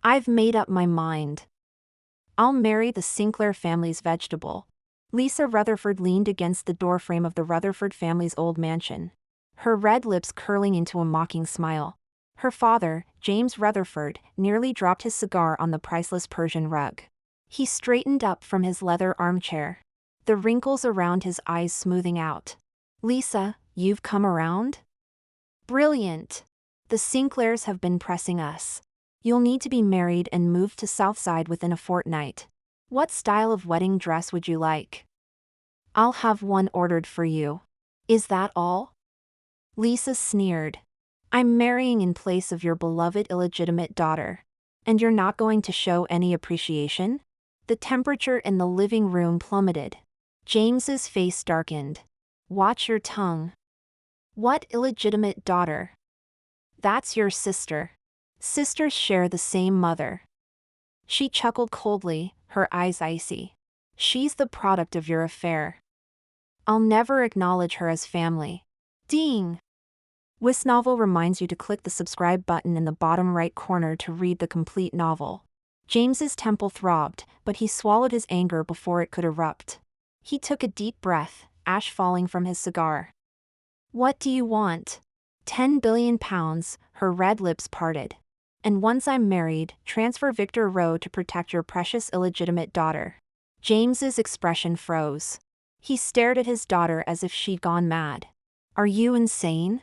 I've made up my mind. I'll marry the Sinclair family's vegetable. Lisa Rutherford leaned against the doorframe of the Rutherford family's old mansion, her red lips curling into a mocking smile. Her father, James Rutherford, nearly dropped his cigar on the priceless Persian rug. He straightened up from his leather armchair, the wrinkles around his eyes smoothing out. Lisa, you've come around? Brilliant. The Sinclairs have been pressing us. You'll need to be married and move to Southside within a fortnight. What style of wedding dress would you like? I'll have one ordered for you. Is that all? Lisa sneered. I'm marrying in place of your beloved illegitimate daughter. And you're not going to show any appreciation? The temperature in the living room plummeted. James's face darkened. Watch your tongue. What illegitimate daughter? That's your sister. Sisters share the same mother. She chuckled coldly, her eyes icy. She's the product of your affair. I'll never acknowledge her as family. Ding! This novel reminds you to click the subscribe button in the bottom right corner to read the complete novel. James's temple throbbed, but he swallowed his anger before it could erupt. He took a deep breath, ash falling from his cigar. What do you want? 10 billion pounds, her red lips parted. And once I'm married, transfer Victor Rowe to protect your precious illegitimate daughter. James's expression froze. He stared at his daughter as if she'd gone mad. Are you insane?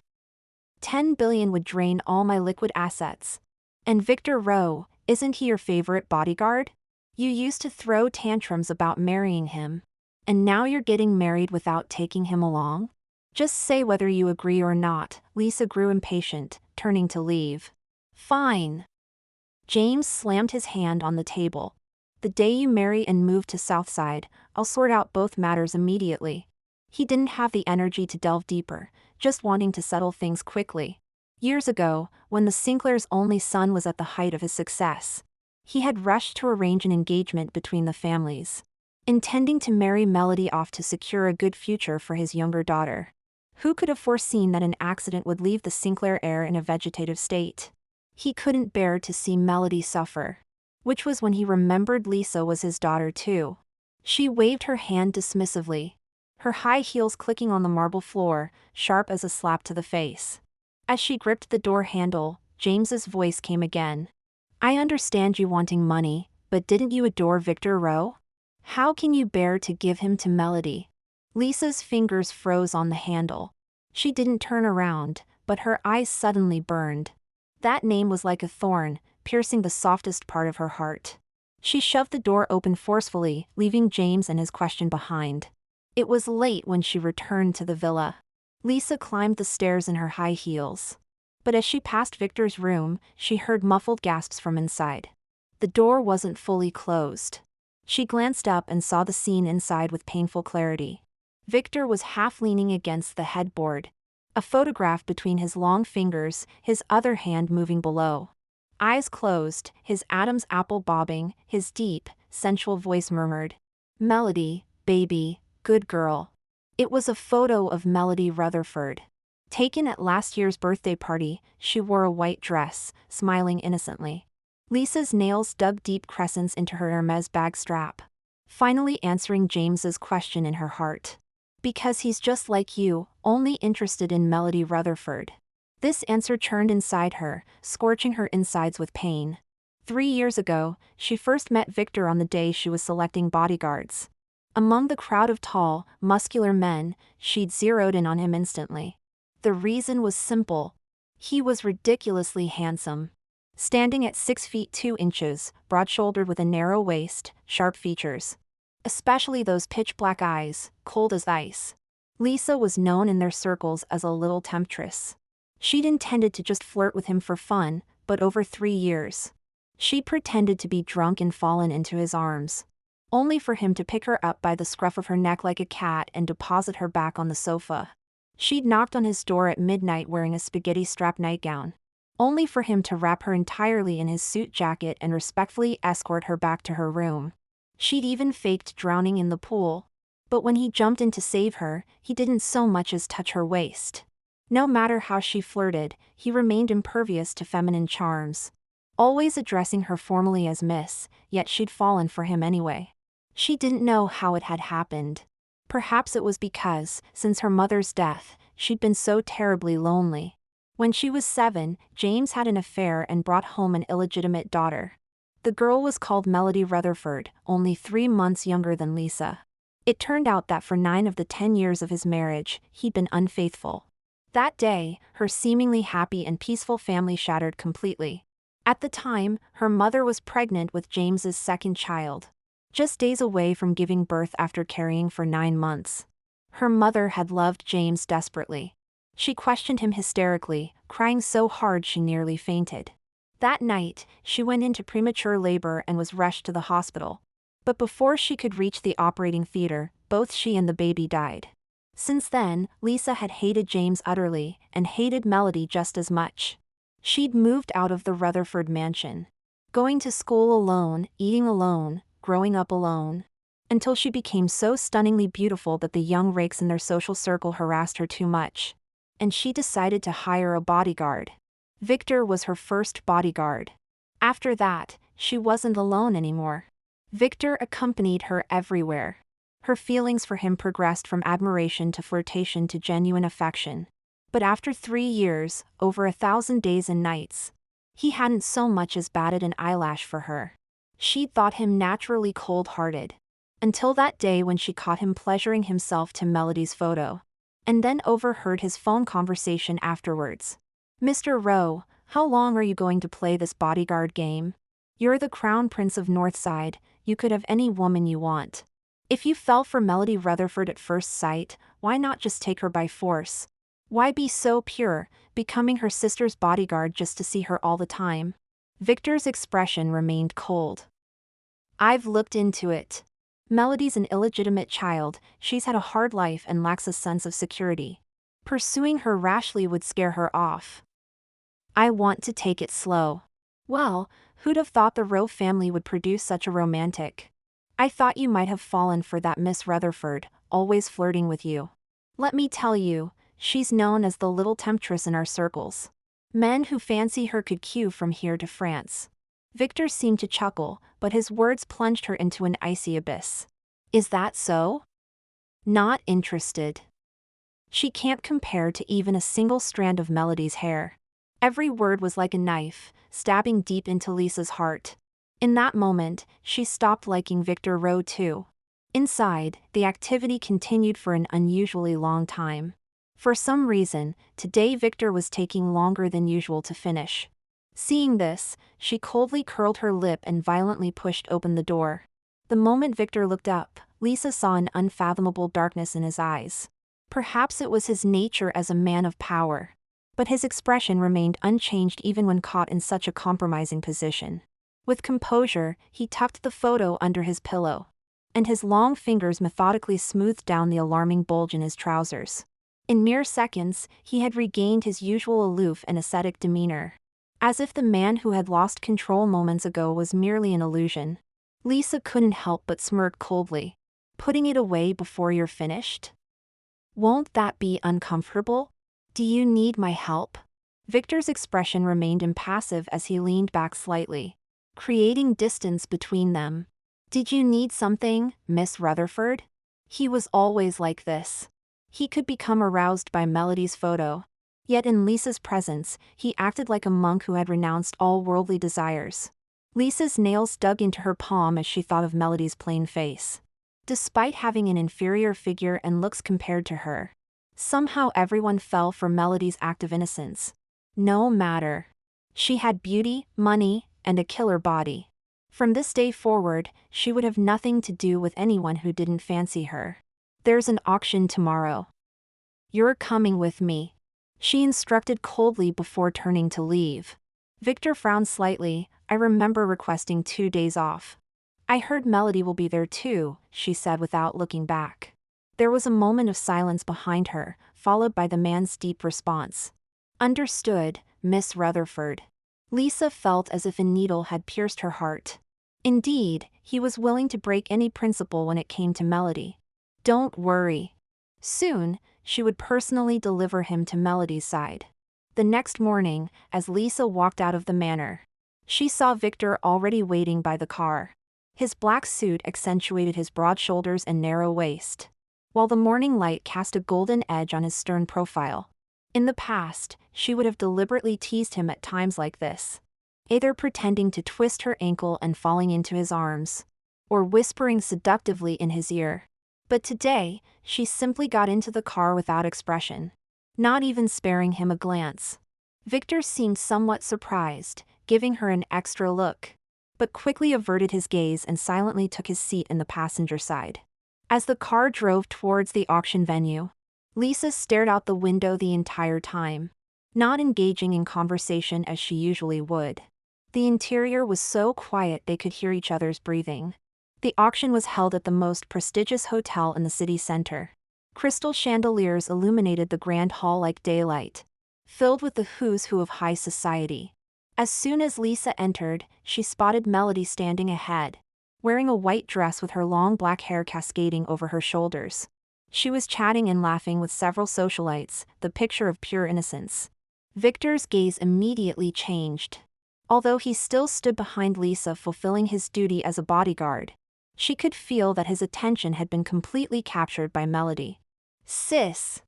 10 billion would drain all my liquid assets. And Victor Rowe, isn't he your favorite bodyguard? You used to throw tantrums about marrying him. And now you're getting married without taking him along? Just say whether you agree or not. Lisa grew impatient, turning to leave. Fine. James slammed his hand on the table. The day you marry and move to Southside, I'll sort out both matters immediately. He didn't have the energy to delve deeper, just wanting to settle things quickly. Years ago, when the Sinclair's only son was at the height of his success, he had rushed to arrange an engagement between the families, intending to marry Melody off to secure a good future for his younger daughter. Who could have foreseen that an accident would leave the Sinclair heir in a vegetative state? He couldn't bear to see Melody suffer. Which was when he remembered Lisa was his daughter too. She waved her hand dismissively, her high heels clicking on the marble floor, sharp as a slap to the face. As she gripped the door handle, James's voice came again. I understand you wanting money, but didn't you adore Victor Rowe? How can you bear to give him to Melody? Lisa's fingers froze on the handle. She didn't turn around, but her eyes suddenly burned. That name was like a thorn, piercing the softest part of her heart. She shoved the door open forcefully, leaving James and his question behind. It was late when she returned to the villa. Lisa climbed the stairs in her high heels. But as she passed Victor's room, she heard muffled gasps from inside. The door wasn't fully closed. She glanced up and saw the scene inside with painful clarity. Victor was half leaning against the headboard, a photograph between his long fingers, his other hand moving below. Eyes closed, his Adam's apple bobbing, his deep, sensual voice murmured, Melody, baby, good girl. It was a photo of Melody Rutherford. Taken at last year's birthday party, she wore a white dress, smiling innocently. Lisa's nails dug deep crescents into her Hermes bag strap, finally answering James's question in her heart. Because he's just like you, only interested in Melody Rutherford. This answer churned inside her, scorching her insides with pain. 3 years ago, she first met Victor on the day she was selecting bodyguards. Among the crowd of tall, muscular men, she'd zeroed in on him instantly. The reason was simple. He was ridiculously handsome. Standing at 6 feet 2 inches, broad-shouldered with a narrow waist, sharp features. Especially those pitch-black eyes, cold as ice. Lisa was known in their circles as a little temptress. She'd intended to just flirt with him for fun, but over 3 years. She pretended to be drunk and fallen into his arms, only for him to pick her up by the scruff of her neck like a cat and deposit her back on the sofa. She'd knocked on his door at midnight wearing a spaghetti-strap nightgown, only for him to wrap her entirely in his suit jacket and respectfully escort her back to her room. She'd even faked drowning in the pool. But when he jumped in to save her, he didn't so much as touch her waist. No matter how she flirted, he remained impervious to feminine charms. always addressing her formally as Miss, yet she'd fallen for him anyway. She didn't know how it had happened. Perhaps it was because, since her mother's death, she'd been so terribly lonely. When she was 7, James had an affair and brought home an illegitimate daughter. The girl was called Melody Rutherford, only 3 months younger than Lisa. It turned out that for 9 of the 10 years of his marriage, he'd been unfaithful. That day, her seemingly happy and peaceful family shattered completely. At the time, her mother was pregnant with James's second child. Just days away from giving birth after carrying for 9 months. Her mother had loved James desperately. She questioned him hysterically, crying so hard she nearly fainted. That night, she went into premature labor and was rushed to the hospital. But before she could reach the operating theater, both she and the baby died. Since then, Lisa had hated James utterly, and hated Melody just as much. She'd moved out of the Rutherford mansion. Going to school alone, eating alone, growing up alone. Until she became so stunningly beautiful that the young rakes in their social circle harassed her too much. And she decided to hire a bodyguard. Victor was her first bodyguard. After that, she wasn't alone anymore. Victor accompanied her everywhere. Her feelings for him progressed from admiration to flirtation to genuine affection. But after 3 years, over 1,000 days and nights, he hadn't so much as batted an eyelash for her. She'd thought him naturally cold-hearted. Until that day when she caught him pleasuring himself to Melody's photo. And then overheard his phone conversation afterwards. "Mr. Rowe, how long are you going to play this bodyguard game? You're the crown prince of Northside, you could have any woman you want. If you fell for Melody Rutherford at first sight, why not just take her by force? Why be so pure, becoming her sister's bodyguard just to see her all the time?" Victor's expression remained cold. "I've looked into it. Melody's an illegitimate child, she's had a hard life and lacks a sense of security. Pursuing her rashly would scare her off. I want to take it slow." "Well, who'd have thought the Rowe family would produce such a romantic? I thought you might have fallen for that Miss Rutherford, always flirting with you. Let me tell you, she's known as the little temptress in our circles. Men who fancy her could queue from here to France." Victor seemed to chuckle, but his words plunged her into an icy abyss. "Is that so?" "Not interested. She can't compare to even a single strand of Melody's hair." Every word was like a knife, stabbing deep into Lisa's heart. In that moment, she stopped liking Victor Rowe too. Inside, the activity continued for an unusually long time. For some reason, today Victor was taking longer than usual to finish. Seeing this, she coldly curled her lip and violently pushed open the door. The moment Victor looked up, Lisa saw an unfathomable darkness in his eyes. Perhaps it was his nature as a man of power. But his expression remained unchanged even when caught in such a compromising position. With composure, he tucked the photo under his pillow. And his long fingers methodically smoothed down the alarming bulge in his trousers. In mere seconds, he had regained his usual aloof and ascetic demeanor. As if the man who had lost control moments ago was merely an illusion. Lisa couldn't help but smirk coldly. "Putting it away before you're finished? Won't that be uncomfortable? Do you need my help?" Victor's expression remained impassive as he leaned back slightly, creating distance between them. "Did you need something, Miss Rutherford?" He was always like this. He could become aroused by Melody's photo. Yet in Lisa's presence, he acted like a monk who had renounced all worldly desires. Lisa's nails dug into her palm as she thought of Melody's plain face. Despite having an inferior figure and looks compared to her, somehow everyone fell for Melody's act of innocence. No matter. She had beauty, money, and a killer body. From this day forward, she would have nothing to do with anyone who didn't fancy her. "There's an auction tomorrow. You're coming with me," she instructed coldly before turning to leave. Victor frowned slightly. "I remember requesting 2 days off." "I heard Melody will be there too," she said without looking back. There was a moment of silence behind her, followed by the man's deep response. "Understood, Miss Rutherford." Lisa felt as if a needle had pierced her heart. Indeed, he was willing to break any principle when it came to Melody. Don't worry. Soon, she would personally deliver him to Melody's side. The next morning, as Lisa walked out of the manor, She saw Victor already waiting by the car. His black suit accentuated his broad shoulders and narrow waist, while the morning light cast a golden edge on his stern profile. In the past, she would have deliberately teased him at times like this, either pretending to twist her ankle and falling into his arms, or whispering seductively in his ear. But today, she simply got into the car without expression, not even sparing him a glance. Victor seemed somewhat surprised, giving her an extra look, but quickly averted his gaze and silently took his seat in the passenger side. As the car drove towards the auction venue, Lisa stared out the window the entire time, not engaging in conversation as she usually would. The interior was so quiet they could hear each other's breathing. The auction was held at the most prestigious hotel in the city center. Crystal chandeliers illuminated the grand hall like daylight, filled with the who's who of high society. As soon as Lisa entered, she spotted Melody standing ahead, wearing a white dress with her long black hair cascading over her shoulders. She was chatting and laughing with several socialites, the picture of pure innocence. Victor's gaze immediately changed. Although he still stood behind Lisa fulfilling his duty as a bodyguard, she could feel that his attention had been completely captured by Melody. "Sis!"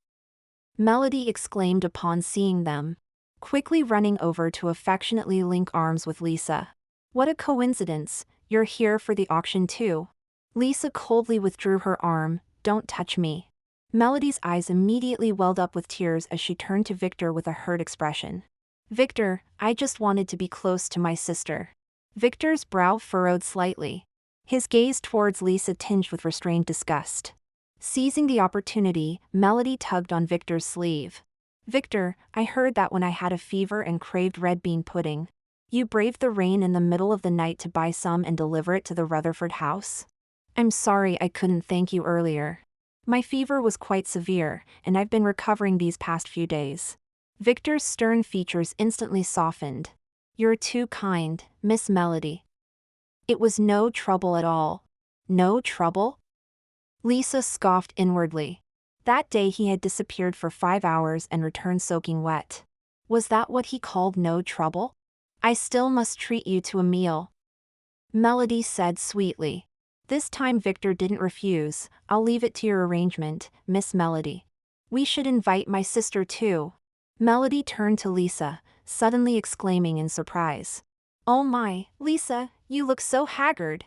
Melody exclaimed upon seeing them, quickly running over to affectionately link arms with Lisa. "What a coincidence, you're here for the auction too." Lisa coldly withdrew her arm. "Don't touch me." Melody's eyes immediately welled up with tears as she turned to Victor with a hurt expression. "Victor, I just wanted to be close to my sister." Victor's brow furrowed slightly, his gaze towards Lisa tinged with restrained disgust. Seizing the opportunity, Melody tugged on Victor's sleeve. "Victor, I heard that when I had a fever and craved red bean pudding, you braved the rain in the middle of the night to buy some and deliver it to the Rutherford house. I'm sorry I couldn't thank you earlier. My fever was quite severe, and I've been recovering these past few days." Victor's stern features instantly softened. "You're too kind, Miss Melody." "It was no trouble at all." "No trouble?" Lisa scoffed inwardly. That day he had disappeared for 5 hours and returned soaking wet. Was that what he called no trouble? "I still must treat you to a meal," Melody said sweetly. This time Victor didn't refuse. "I'll leave it to your arrangement, Miss Melody." "We should invite my sister too." Melody turned to Lisa, suddenly exclaiming in surprise. "Oh my, Lisa, you look so haggard."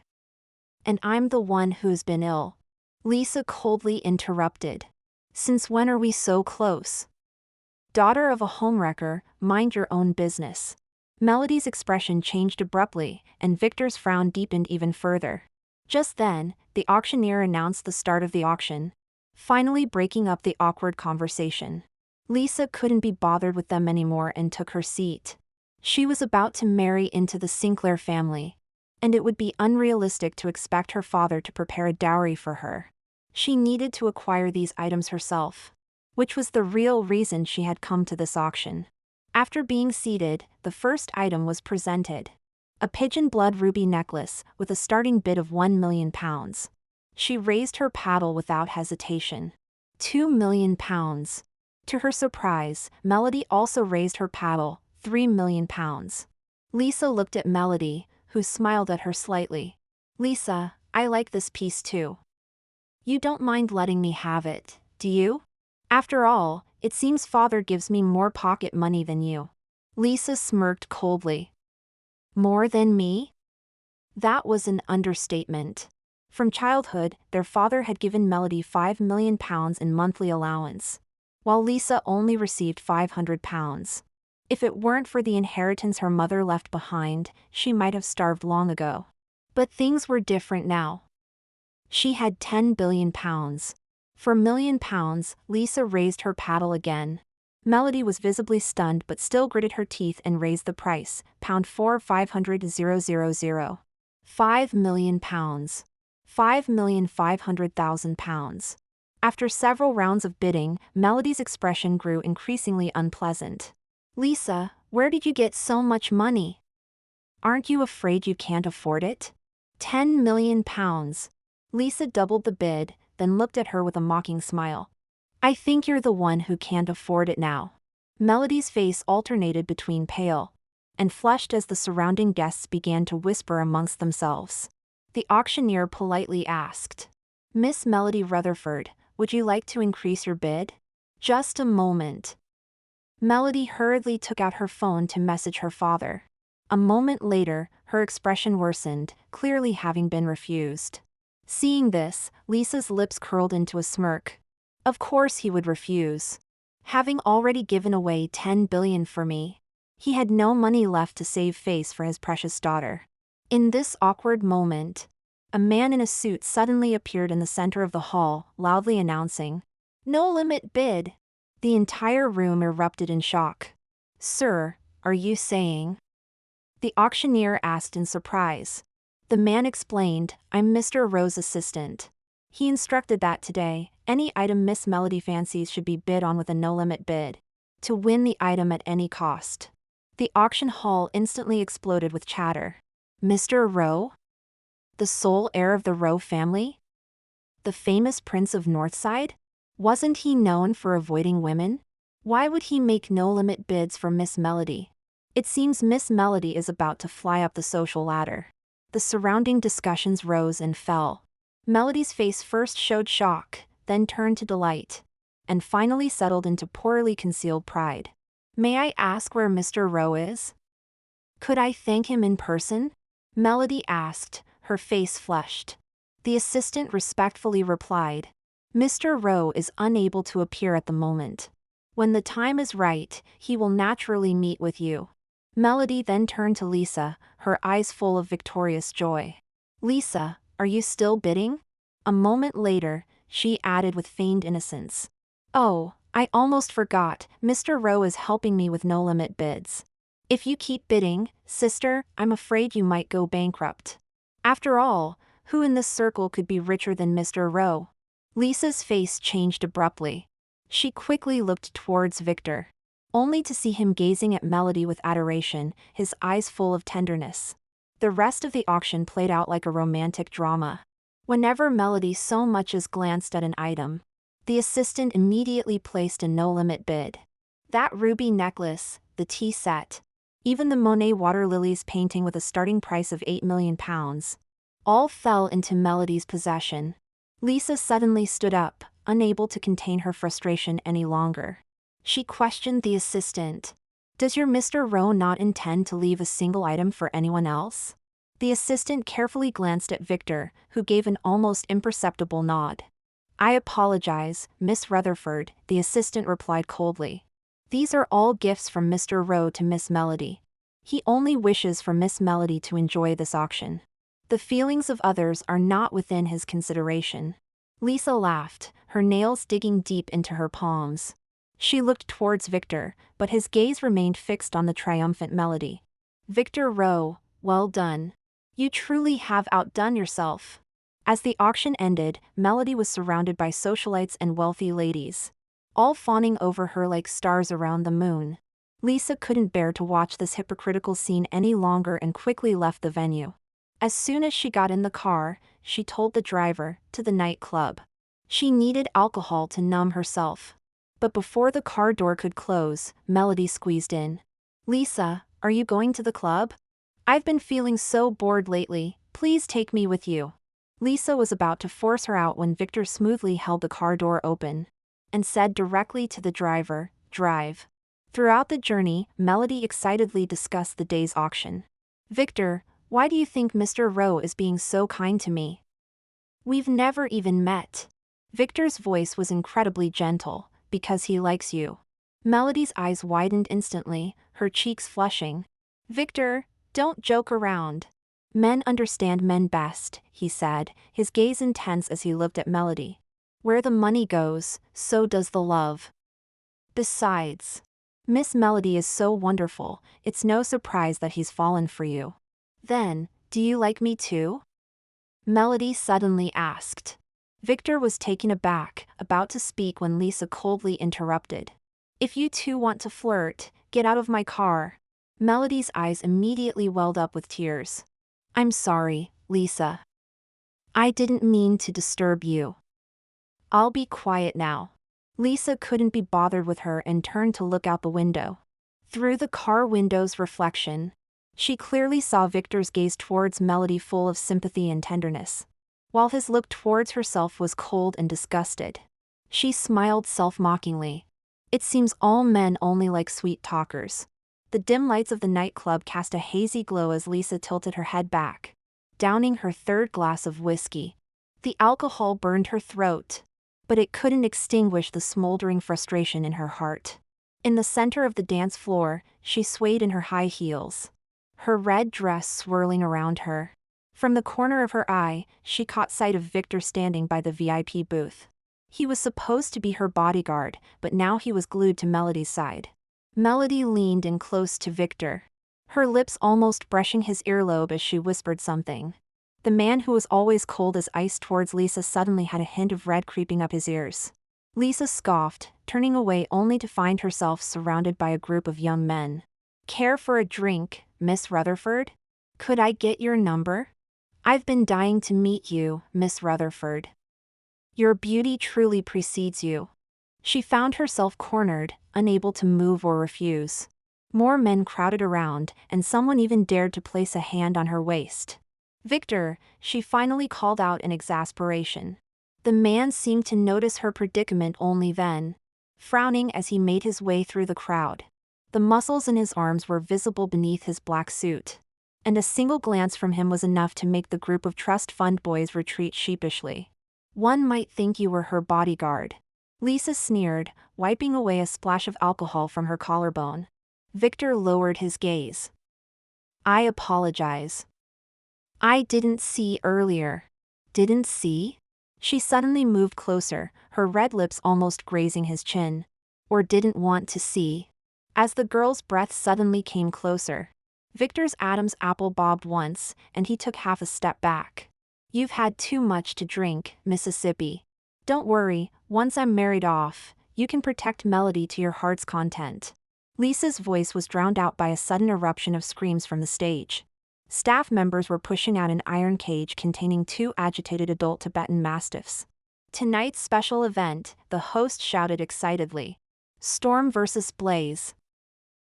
"And I'm the one who's been ill," Lisa coldly interrupted. "Since when are we so close?" "Daughter of a homewrecker, mind your own business." Melody's expression changed abruptly, and Victor's frown deepened even further. Just then, the auctioneer announced the start of the auction, finally breaking up the awkward conversation. Lisa couldn't be bothered with them anymore and took her seat. She was about to marry into the Sinclair family, and it would be unrealistic to expect her father to prepare a dowry for her. She needed to acquire these items herself, which was the real reason she had come to this auction. After being seated, the first item was presented. A pigeon blood ruby necklace with a starting bid of £1 million. She raised her paddle without hesitation. £2 million. To her surprise, Melody also raised her paddle, £3 million. Lisa looked at Melody, who smiled at her slightly. "Lisa, I like this piece too. You don't mind letting me have it, do you? After all, it seems father gives me more pocket money than you." Lisa smirked coldly. "More than me?" That was an understatement. From childhood, their father had given Melody £5 million in monthly allowance, while Lisa only received £500. If it weren't for the inheritance her mother left behind, she might have starved long ago. But things were different now. She had £10 billion. For £1 million, Lisa raised her paddle again. Melody was visibly stunned but still gritted her teeth and raised the price, £500,000. £5 million. £5,500,000. After several rounds of bidding, Melody's expression grew increasingly unpleasant. "Lisa, where did you get so much money? Aren't you afraid you can't afford it?" £10 million. Lisa doubled the bid, then looked at her with a mocking smile. "I think you're the one who can't afford it now." Melody's face alternated between pale and flushed as the surrounding guests began to whisper amongst themselves. The auctioneer politely asked, "Miss Melody Rutherford, would you like to increase your bid?" "Just a moment." Melody hurriedly took out her phone to message her father. A moment later, her expression worsened, clearly having been refused. Seeing this, Lisa's lips curled into a smirk. Of course he would refuse. Having already given away $10 billion for me, he had no money left to save face for his precious daughter. In this awkward moment, a man in a suit suddenly appeared in the center of the hall, loudly announcing, "No limit bid." The entire room erupted in shock. "Sir, are you saying?" the auctioneer asked in surprise. The man explained, "I'm Mr. Rowe's assistant. He instructed that today, any item Miss Melody fancies should be bid on with a no-limit bid, to win the item at any cost." The auction hall instantly exploded with chatter. Mr. Rowe? The sole heir of the Rowe family? The famous Prince of Northside? Wasn't he known for avoiding women? Why would he make no-limit bids for Miss Melody? It seems Miss Melody is about to fly up the social ladder. The surrounding discussions rose and fell. Melody's face first showed shock, then turned to delight, and finally settled into poorly concealed pride. "May I ask where Mr. Rowe is? Could I thank him in person?" Melody asked, her face flushed. The assistant respectfully replied, "Mr. Rowe is unable to appear at the moment. When the time is right, he will naturally meet with you." Melody then turned to Lisa, her eyes full of victorious joy. "Lisa, are you still bidding?" A moment later, she added with feigned innocence, "Oh, I almost forgot, Mr. Rowe is helping me with no-limit bids. If you keep bidding, sister, I'm afraid you might go bankrupt. After all, who in this circle could be richer than Mr. Rowe?" Lisa's face changed abruptly. She quickly looked towards Victor, only to see him gazing at Melody with adoration, his eyes full of tenderness. The rest of the auction played out like a romantic drama. Whenever Melody so much as glanced at an item, the assistant immediately placed a no-limit bid. That ruby necklace, the tea set, even the Monet water lilies painting with a starting price of £8 million, all fell into Melody's possession. Lisa suddenly stood up, unable to contain her frustration any longer. She questioned the assistant. "Does your Mr. Rowe not intend to leave a single item for anyone else?" The assistant carefully glanced at Victor, who gave an almost imperceptible nod. "I apologize, Miss Rutherford," the assistant replied coldly. "These are all gifts from Mr. Rowe to Miss Melody. He only wishes for Miss Melody to enjoy this auction. The feelings of others are not within his consideration." Lisa laughed, her nails digging deep into her palms. She looked towards Victor, but his gaze remained fixed on the triumphant Melody. "Victor Rowe, well done. You truly have outdone yourself." As the auction ended, Melody was surrounded by socialites and wealthy ladies, all fawning over her like stars around the moon. Lisa couldn't bear to watch this hypocritical scene any longer and quickly left the venue. As soon as she got in the car, she told the driver, to the nightclub. She needed alcohol to numb herself. But before the car door could close, Melody squeezed in. "Lisa, are you going to the club? I've been feeling so bored lately, please take me with you." Lisa was about to force her out when Victor smoothly held the car door open and said directly to the driver, "Drive." Throughout the journey, Melody excitedly discussed the day's auction. "Victor, why do you think Mr. Rowe is being so kind to me? We've never even met." Victor's voice was incredibly gentle. "Because he likes you." Melody's eyes widened instantly, her cheeks flushing. "Victor, don't joke around. Men understand men best," he said, his gaze intense as he looked at Melody. "Where the money goes, so does the love. Besides, Miss Melody is so wonderful, it's no surprise that he's fallen for you." "Then, do you like me too?" Melody suddenly asked. Victor was taken aback, about to speak when Lisa coldly interrupted. "If you two want to flirt, get out of my car." Melody's eyes immediately welled up with tears. "I'm sorry, Lisa. I didn't mean to disturb you. I'll be quiet now." Lisa couldn't be bothered with her and turned to look out the window. Through the car window's reflection, She clearly saw Victor's gaze towards Melody full of sympathy and tenderness, while his look towards herself was cold and disgusted. She smiled self-mockingly. It seems all men only like sweet talkers. The dim lights of the nightclub cast a hazy glow as Lisa tilted her head back, downing her third glass of whiskey. The alcohol burned her throat, but it couldn't extinguish the smoldering frustration in her heart. In the center of the dance floor, she swayed in her high heels, her red dress swirling around her. From the corner of her eye, she caught sight of Victor standing by the VIP booth. He was supposed to be her bodyguard, but now he was glued to Melody's side. Melody leaned in close to Victor, her lips almost brushing his earlobe as she whispered something. The man who was always cold as ice towards Lisa suddenly had a hint of red creeping up his ears. Lisa scoffed, turning away only to find herself surrounded by a group of young men. "Care for a drink, Miss Rutherford? Could I get your number? I've been dying to meet you, Miss Rutherford. Your beauty truly precedes you." She found herself cornered, unable to move or refuse. More men crowded around, and someone even dared to place a hand on her waist. "Victor," she finally called out in exasperation. The man seemed to notice her predicament only then, frowning as he made his way through the crowd. The muscles in his arms were visible beneath his black suit, and a single glance from him was enough to make the group of trust fund boys retreat sheepishly. "One might think you were her bodyguard," Lisa sneered, wiping away a splash of alcohol from her collarbone. Victor lowered his gaze. "I apologize. I didn't see earlier." "Didn't see?" She suddenly moved closer, her red lips almost grazing his chin. "Or didn't want to see?" As the girl's breath suddenly came closer, Victor's Adam's apple bobbed once, and he took half a step back. "You've had too much to drink, Mississippi. Don't worry, once I'm married off, you can protect Melody to your heart's content." Lisa's voice was drowned out by a sudden eruption of screams from the stage. Staff members were pushing out an iron cage containing two agitated adult Tibetan mastiffs. "Tonight's special event," the host shouted excitedly. "Storm versus Blaze.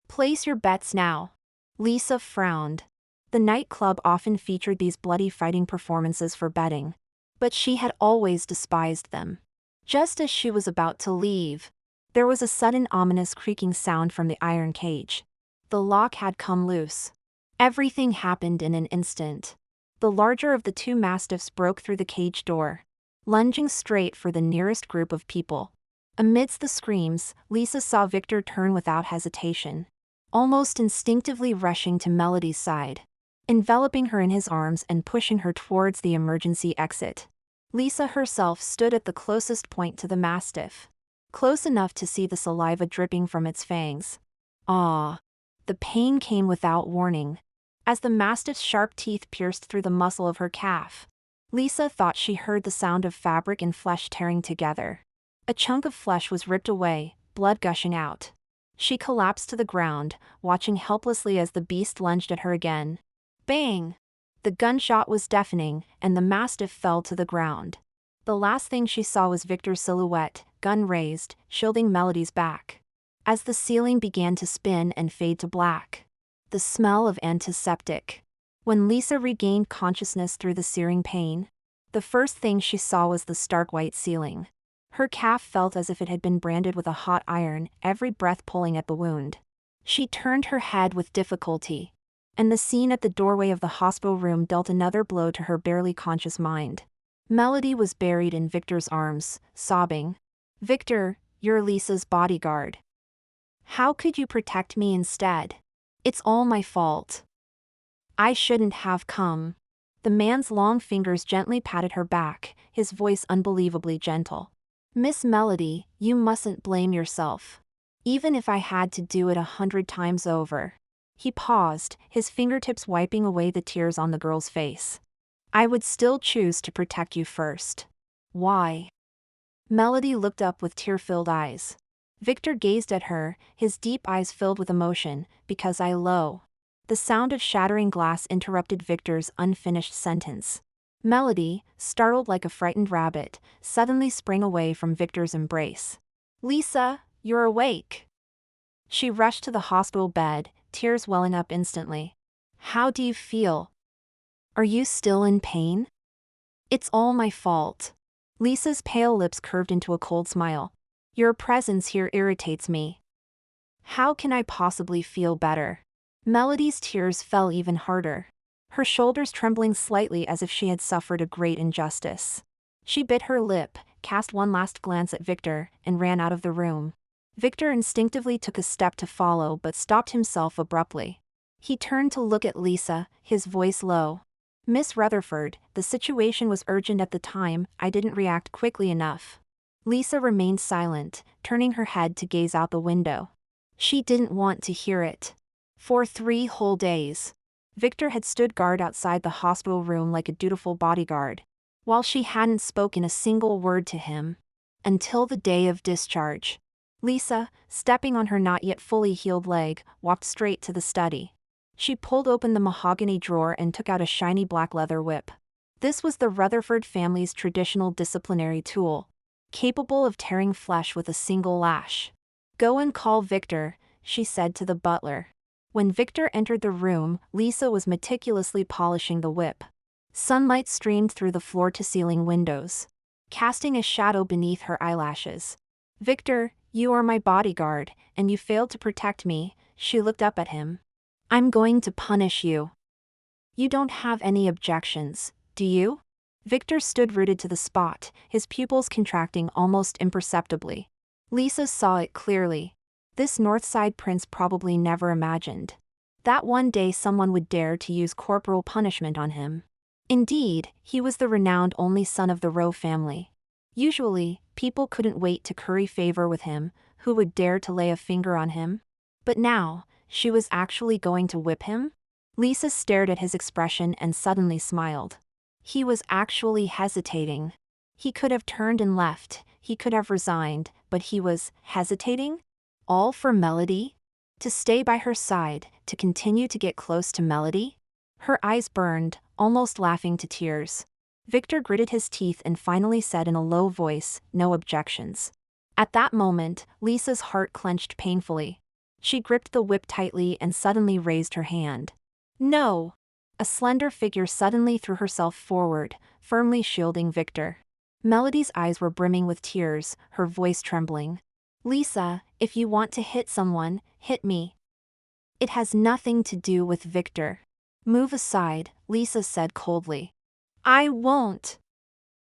Place your bets now." Lisa frowned. The nightclub often featured these bloody fighting performances for betting, but she had always despised them. Just as she was about to leave, there was a sudden ominous creaking sound from the iron cage. The lock had come loose. Everything happened in an instant. The larger of the two mastiffs broke through the cage door, lunging straight for the nearest group of people. Amidst the screams, Lisa saw Victor turn without hesitation, almost instinctively rushing to Melody's side, enveloping her in his arms and pushing her towards the emergency exit. Lisa herself stood at the closest point to the mastiff, close enough to see the saliva dripping from its fangs. Ah! The pain came without warning. As the mastiff's sharp teeth pierced through the muscle of her calf, Lisa thought she heard the sound of fabric and flesh tearing together. A chunk of flesh was ripped away, blood gushing out. She collapsed to the ground, watching helplessly as the beast lunged at her again. Bang! The gunshot was deafening, and the mastiff fell to the ground. The last thing she saw was Victor's silhouette, gun raised, shielding Melody's back. As the ceiling began to spin and fade to black, the smell of antiseptic. When Lisa regained consciousness through the searing pain, the first thing she saw was the stark white ceiling. Her calf felt as if it had been branded with a hot iron, every breath pulling at the wound. She turned her head with difficulty, and the scene at the doorway of the hospital room dealt another blow to her barely conscious mind. Melody was buried in Victor's arms, sobbing. "Victor, you're Lisa's bodyguard. How could you protect me instead? It's all my fault. I shouldn't have come." The man's long fingers gently patted her back, his voice unbelievably gentle. "Miss Melody, you mustn't blame yourself. Even if I had to do it 100 times over." He paused, his fingertips wiping away the tears on the girl's face. "I would still choose to protect you first." "Why?" Melody looked up with tear-filled eyes. Victor gazed at her, his deep eyes filled with emotion. "Because I low." The sound of shattering glass interrupted Victor's unfinished sentence. Melody, startled like a frightened rabbit, suddenly sprang away from Victor's embrace. "Lisa, you're awake." She rushed to the hospital bed, tears welling up instantly. How do you feel? Are you still in pain? It's all my fault. Lisa's pale lips curved into a cold smile. Your presence here irritates me. How can I possibly feel better? Melody's tears fell even harder, her shoulders trembling slightly as if she had suffered a great injustice. She bit her lip, cast one last glance at Victor, and ran out of the room. Victor instinctively took a step to follow but stopped himself abruptly. He turned to look at Lisa, his voice low. Miss Rutherford, the situation was urgent at the time, I didn't react quickly enough. Lisa remained silent, turning her head to gaze out the window. She didn't want to hear it. For 3 whole days, Victor had stood guard outside the hospital room like a dutiful bodyguard, while she hadn't spoken a single word to him. Until the day of discharge. Lisa, stepping on her not yet fully healed leg, walked straight to the study. She pulled open the mahogany drawer and took out a shiny black leather whip. This was the Rutherford family's traditional disciplinary tool, capable of tearing flesh with a single lash. Go and call Victor, she said to the butler. When Victor entered the room, Lisa was meticulously polishing the whip. Sunlight streamed through the floor-to-ceiling windows, casting a shadow beneath her eyelashes. Victor, you are my bodyguard, and you failed to protect me, she looked up at him. I'm going to punish you. You don't have any objections, do you? Victor stood rooted to the spot, his pupils contracting almost imperceptibly. Lisa saw it clearly. This Northside prince probably never imagined that one day someone would dare to use corporal punishment on him. Indeed, he was the renowned only son of the Rowe family. Usually, people couldn't wait to curry favor with him, who would dare to lay a finger on him? But now, she was actually going to whip him? Lisa stared at his expression and suddenly smiled. He was actually hesitating. He could have turned and left, he could have resigned, but he was hesitating? All for Melody? To stay by her side, to continue to get close to Melody? Her eyes burned, almost laughing to tears. Victor gritted his teeth and finally said in a low voice, no objections. At that moment, Lisa's heart clenched painfully. She gripped the whip tightly and suddenly raised her hand. No! A slender figure suddenly threw herself forward, firmly shielding Victor. Melody's eyes were brimming with tears, her voice trembling. Lisa, if you want to hit someone, hit me. It has nothing to do with Victor. Move aside, Lisa said coldly. I won't.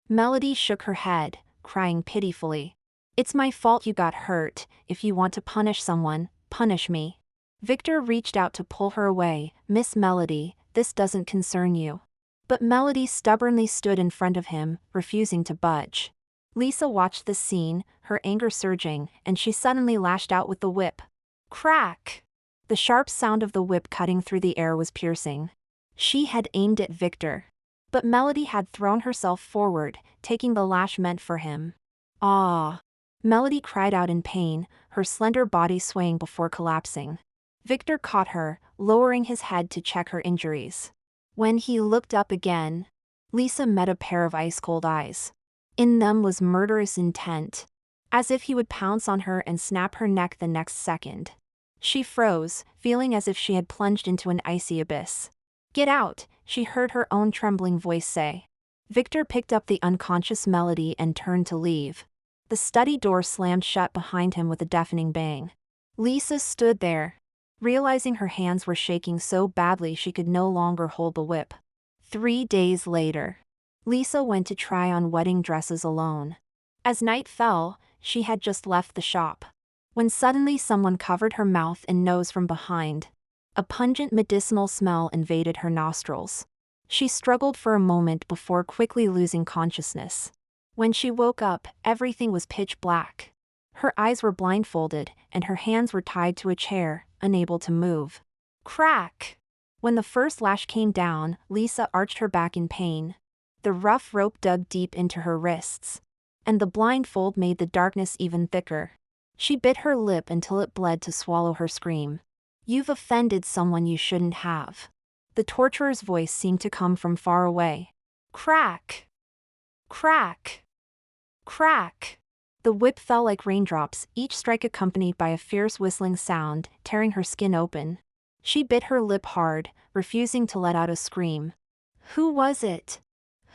Melody shook her head, crying pitifully. It's my fault you got hurt. If you want to punish someone, punish me. Victor reached out to pull her away. Miss Melody, this doesn't concern you. But Melody stubbornly stood in front of him, refusing to budge. Lisa watched the scene, her anger surging, and she suddenly lashed out with the whip. Crack! The sharp sound of the whip cutting through the air was piercing. She had aimed at Victor. But Melody had thrown herself forward, taking the lash meant for him. Ah! Melody cried out in pain, her slender body swaying before collapsing. Victor caught her, lowering his head to check her injuries. When he looked up again, Lisa met a pair of ice-cold eyes. In them was murderous intent, as if he would pounce on her and snap her neck the next second. She froze, feeling as if she had plunged into an icy abyss. Get out, she heard her own trembling voice say. Victor picked up the unconscious Melody and turned to leave. The study door slammed shut behind him with a deafening bang. Lisa stood there, realizing her hands were shaking so badly she could no longer hold the whip. 3 days later, Lisa went to try on wedding dresses alone. As night fell, she had just left the shop, when suddenly someone covered her mouth and nose from behind. A pungent medicinal smell invaded her nostrils. She struggled for a moment before quickly losing consciousness. When she woke up, everything was pitch black. Her eyes were blindfolded, and her hands were tied to a chair, unable to move. Crack! When the first lash came down, Lisa arched her back in pain. The rough rope dug deep into her wrists, and the blindfold made the darkness even thicker. She bit her lip until it bled to swallow her scream. You've offended someone you shouldn't have. The torturer's voice seemed to come from far away. Crack! Crack! Crack! The whip fell like raindrops, each strike accompanied by a fierce whistling sound, tearing her skin open. She bit her lip hard, refusing to let out a scream. Who was it?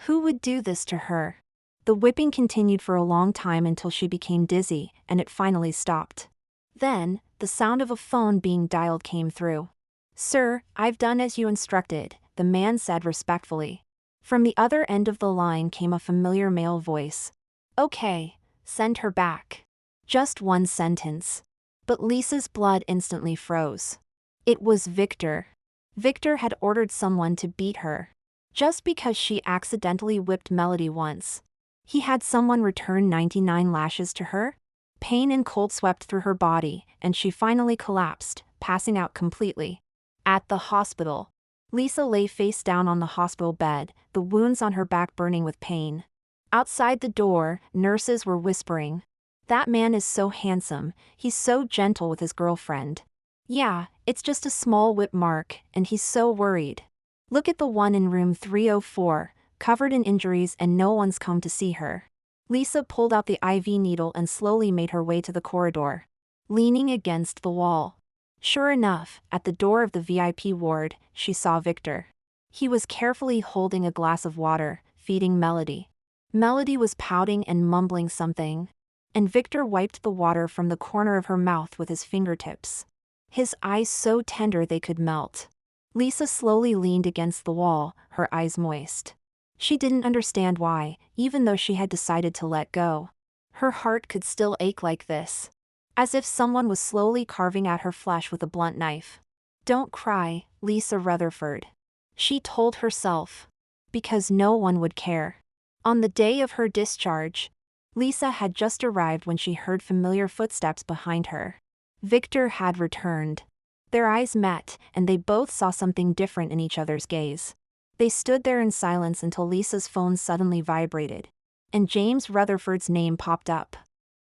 Who would do this to her? The whipping continued for a long time until she became dizzy, and it finally stopped. Then, the sound of a phone being dialed came through. "Sir, I've done as you instructed," the man said respectfully. From the other end of the line came a familiar male voice. "Okay, send her back." Just one sentence. But Lisa's blood instantly froze. It was Victor. Victor had ordered someone to beat her. Just because she accidentally whipped Melody once. He had someone return 99 lashes to her? Pain and cold swept through her body, and she finally collapsed, passing out completely. At the hospital, Lisa lay face down on the hospital bed, the wounds on her back burning with pain. Outside the door, nurses were whispering. "That man is so handsome, he's so gentle with his girlfriend. Yeah, it's just a small whip mark, and he's so worried. Look at the one in room 304, covered in injuries and no one's come to see her." Lisa pulled out the IV needle and slowly made her way to the corridor. Leaning against the wall. Sure enough, at the door of the VIP ward, she saw Victor. He was carefully holding a glass of water, feeding Melody. Melody was pouting and mumbling something. And Victor wiped the water from the corner of her mouth with his fingertips. His eyes so tender they could melt. Lisa slowly leaned against the wall, her eyes moist. She didn't understand why, even though she had decided to let go. Her heart could still ache like this. As if someone was slowly carving at her flesh with a blunt knife. "Don't cry, Lisa Rutherford," she told herself. Because no one would care. On the day of her discharge, Lisa had just arrived when she heard familiar footsteps behind her. Victor had returned. Their eyes met, and they both saw something different in each other's gaze. They stood there in silence until Lisa's phone suddenly vibrated. And James Rutherford's name popped up.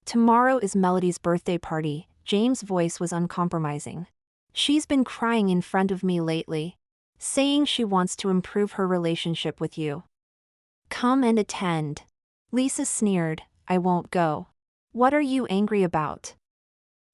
"Tomorrow is Melody's birthday party," James' voice was uncompromising. "She's been crying in front of me lately, saying she wants to improve her relationship with you. Come and attend." Lisa sneered, "I won't go." "What are you angry about?"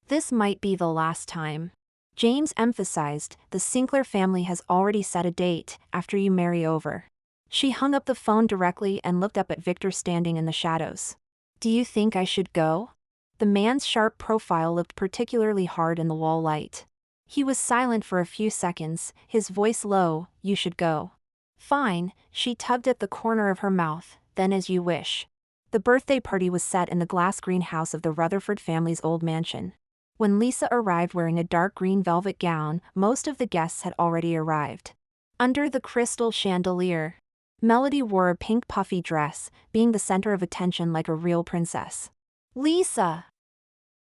"This might be the last time." James emphasized, "The Sinclair family has already set a date, after you marry over." She hung up the phone directly and looked up at Victor standing in the shadows. "Do you think I should go?" The man's sharp profile looked particularly hard in the wall light. He was silent for a few seconds, his voice low. "You should go." "Fine," she tugged at the corner of her mouth, "then as you wish." The birthday party was set in the glass greenhouse of the Rutherford family's old mansion. When Lisa arrived wearing a dark green velvet gown, most of the guests had already arrived. Under the crystal chandelier, Melody wore a pink puffy dress, being the center of attention like a real princess. "Lisa!"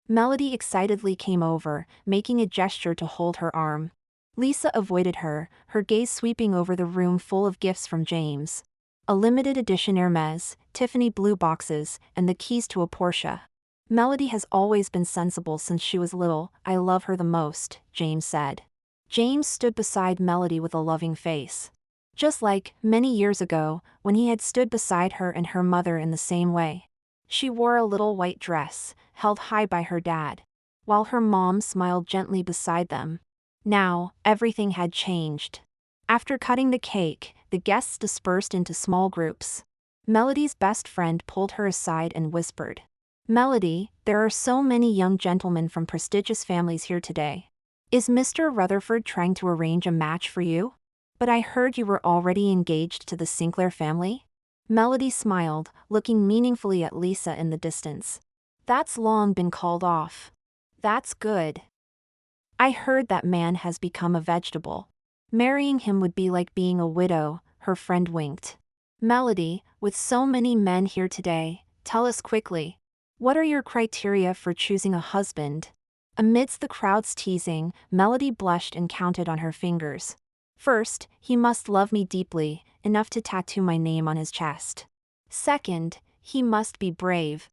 Melody excitedly came over, making a gesture to hold her arm. Lisa avoided her, her gaze sweeping over the room full of gifts from James. A limited edition Hermes, Tiffany blue boxes, and the keys to a Porsche. "Melody has always been sensible since she was little. I love her the most," James said. James stood beside Melody with a loving face. Just like, many years ago, when he had stood beside her and her mother in the same way. She wore a little white dress, held high by her dad, while her mom smiled gently beside them. Now, everything had changed. After cutting the cake, the guests dispersed into small groups. Melody's best friend pulled her aside and whispered, "Melody, there are so many young gentlemen from prestigious families here today. Is Mr. Rutherford trying to arrange a match for you? But I heard you were already engaged to the Sinclair family?" Melody smiled, looking meaningfully at Lisa in the distance. "That's long been called off." "That's good. I heard that man has become a vegetable. Marrying him would be like being a widow," her friend winked. "Melody, with so many men here today, tell us quickly. What are your criteria for choosing a husband?" Amidst the crowd's teasing, Melody blushed and counted on her fingers. "First, he must love me deeply, enough to tattoo my name on his chest. Second, he must be brave.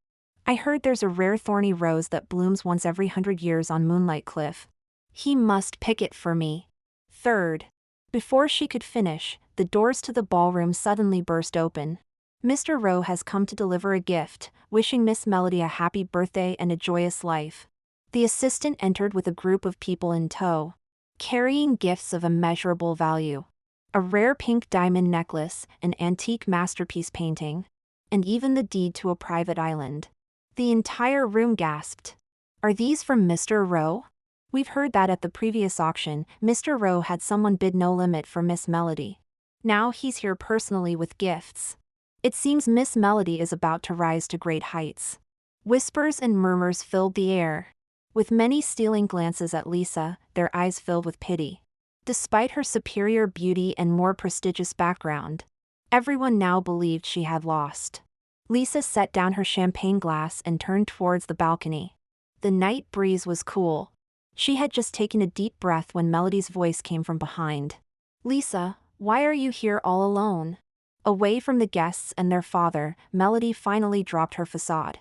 I heard there's a rare thorny rose that blooms once every 100 years on Moonlight Cliff. He must pick it for me. Third." Before she could finish, the doors to the ballroom suddenly burst open. "Mr. Rowe has come to deliver a gift, wishing Miss Melody a happy birthday and a joyous life." The assistant entered with a group of people in tow. carrying gifts of immeasurable value. A rare pink diamond necklace, an antique masterpiece painting, and even the deed to a private island. The entire room gasped. Are these from Mr. Rowe? We've heard that at the previous auction, Mr. Rowe had someone bid no limit for Miss Melody. Now he's here personally with gifts. It seems Miss Melody is about to rise to great heights. Whispers and murmurs filled the air, with many stealing glances at Lisa, their eyes filled with pity. Despite her superior beauty and more prestigious background, everyone now believed she had lost. Lisa set down her champagne glass and turned towards the balcony. The night breeze was cool. She had just taken a deep breath when Melody's voice came from behind. Lisa, why are you here all alone? Away from the guests and their father, Melody finally dropped her facade.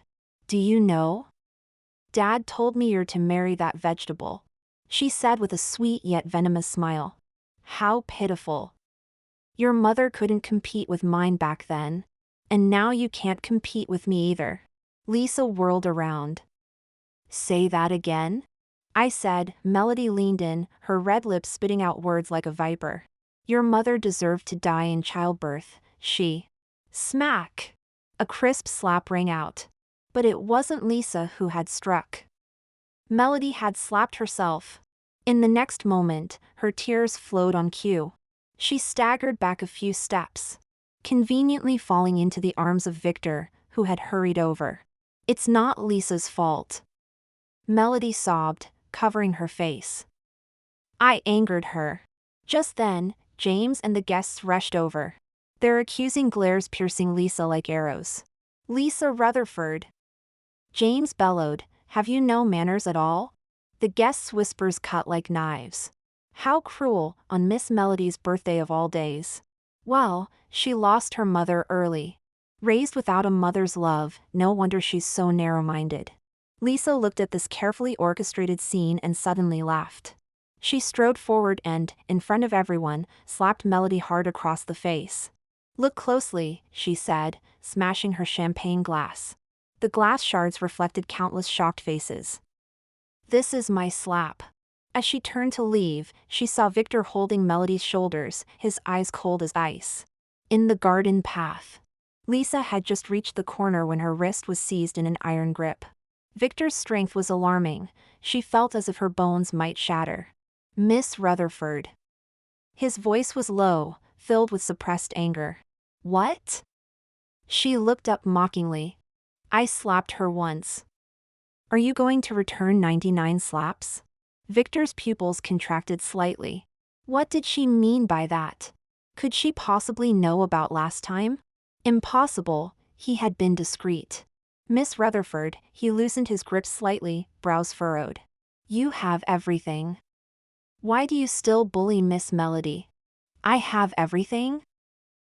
Do you know? Dad told me you're to marry that vegetable, she said with a sweet yet venomous smile. How pitiful. Your mother couldn't compete with mine back then, and now you can't compete with me either. Lisa whirled around. Say that again? I said. Melody leaned in, her red lips spitting out words like a viper. Your mother deserved to die in childbirth, she. Smack! A crisp slap rang out. But it wasn't Lisa who had struck. Melody had slapped herself. In the next moment, her tears flowed on cue. She staggered back a few steps, conveniently falling into the arms of Victor, who had hurried over. It's not Lisa's fault. Melody sobbed, covering her face. I angered her. Just then, James and the guests rushed over, their accusing glares piercing Lisa like arrows. Lisa Rutherford! James bellowed, have you no manners at all? The guests' whispers cut like knives. How cruel, on Miss Melody's birthday of all days. Well, she lost her mother early. Raised without a mother's love, no wonder she's so narrow-minded. Lisa looked at this carefully orchestrated scene and suddenly laughed. She strode forward and, in front of everyone, slapped Melody hard across the face. Look closely, she said, smashing her champagne glass. The glass shards reflected countless shocked faces. This is my slap. As she turned to leave, she saw Victor holding Melody's shoulders, his eyes cold as ice. In the garden path. Lisa had just reached the corner when her wrist was seized in an iron grip. Victor's strength was alarming. She felt as if her bones might shatter. Miss Rutherford. His voice was low, filled with suppressed anger. What? She looked up mockingly. I slapped her once. Are you going to return 99 slaps? Victor's pupils contracted slightly. What did she mean by that? Could she possibly know about last time? Impossible, he had been discreet. Miss Rutherford, he loosened his grip slightly, brows furrowed. You have everything. Why do you still bully Miss Melody? I have everything?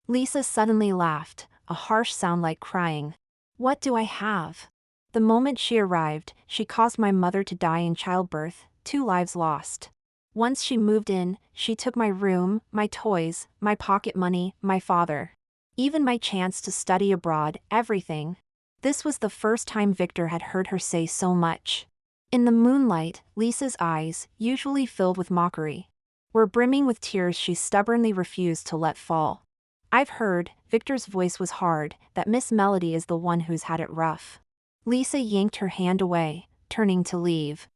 Lisa suddenly laughed, a harsh sound like crying. What do I have? The moment she arrived, she caused my mother to die in childbirth, 2 lives lost. Once she moved in, she took my room, my toys, my pocket money, my father. Even my chance to study abroad, everything. This was the first time Victor had heard her say so much. In the moonlight, Lisa's eyes, usually filled with mockery, were brimming with tears she stubbornly refused to let fall. I've heard, Victor's voice was hard, that Miss Melody is the one who's had it rough. Lisa yanked her hand away, turning to leave.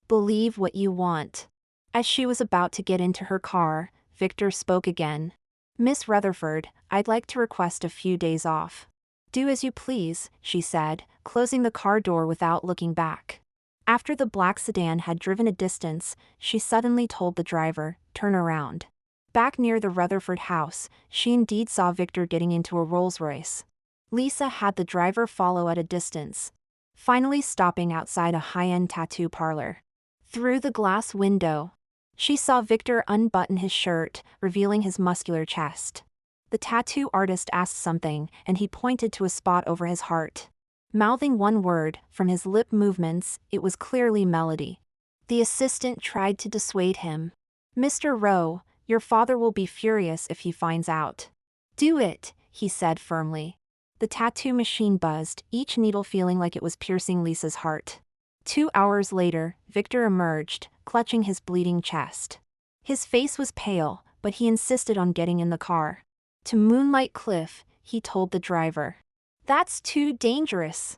Believe what you want. As she was about to get into her car, Victor spoke again. Miss Rutherford, I'd like to request a few days off. Do as you please, she said, closing the car door without looking back. After the black sedan had driven a distance, she suddenly told the driver, turn around. Back near the Rutherford house, she indeed saw Victor getting into a Rolls-Royce. Lisa had the driver follow at a distance, finally stopping outside a high-end tattoo parlor. Through the glass window, she saw Victor unbutton his shirt, revealing his muscular chest. The tattoo artist asked something, and he pointed to a spot over his heart. Mouthing one word, from his lip movements, it was clearly Melody. The assistant tried to dissuade him. Mr. Rowe, your father will be furious if he finds out. Do it, he said firmly. The tattoo machine buzzed, each needle feeling like it was piercing Lisa's heart. 2 hours later, Victor emerged, clutching his bleeding chest. His face was pale, but he insisted on getting in the car. To Moonlight Cliff, he told the driver. That's too dangerous.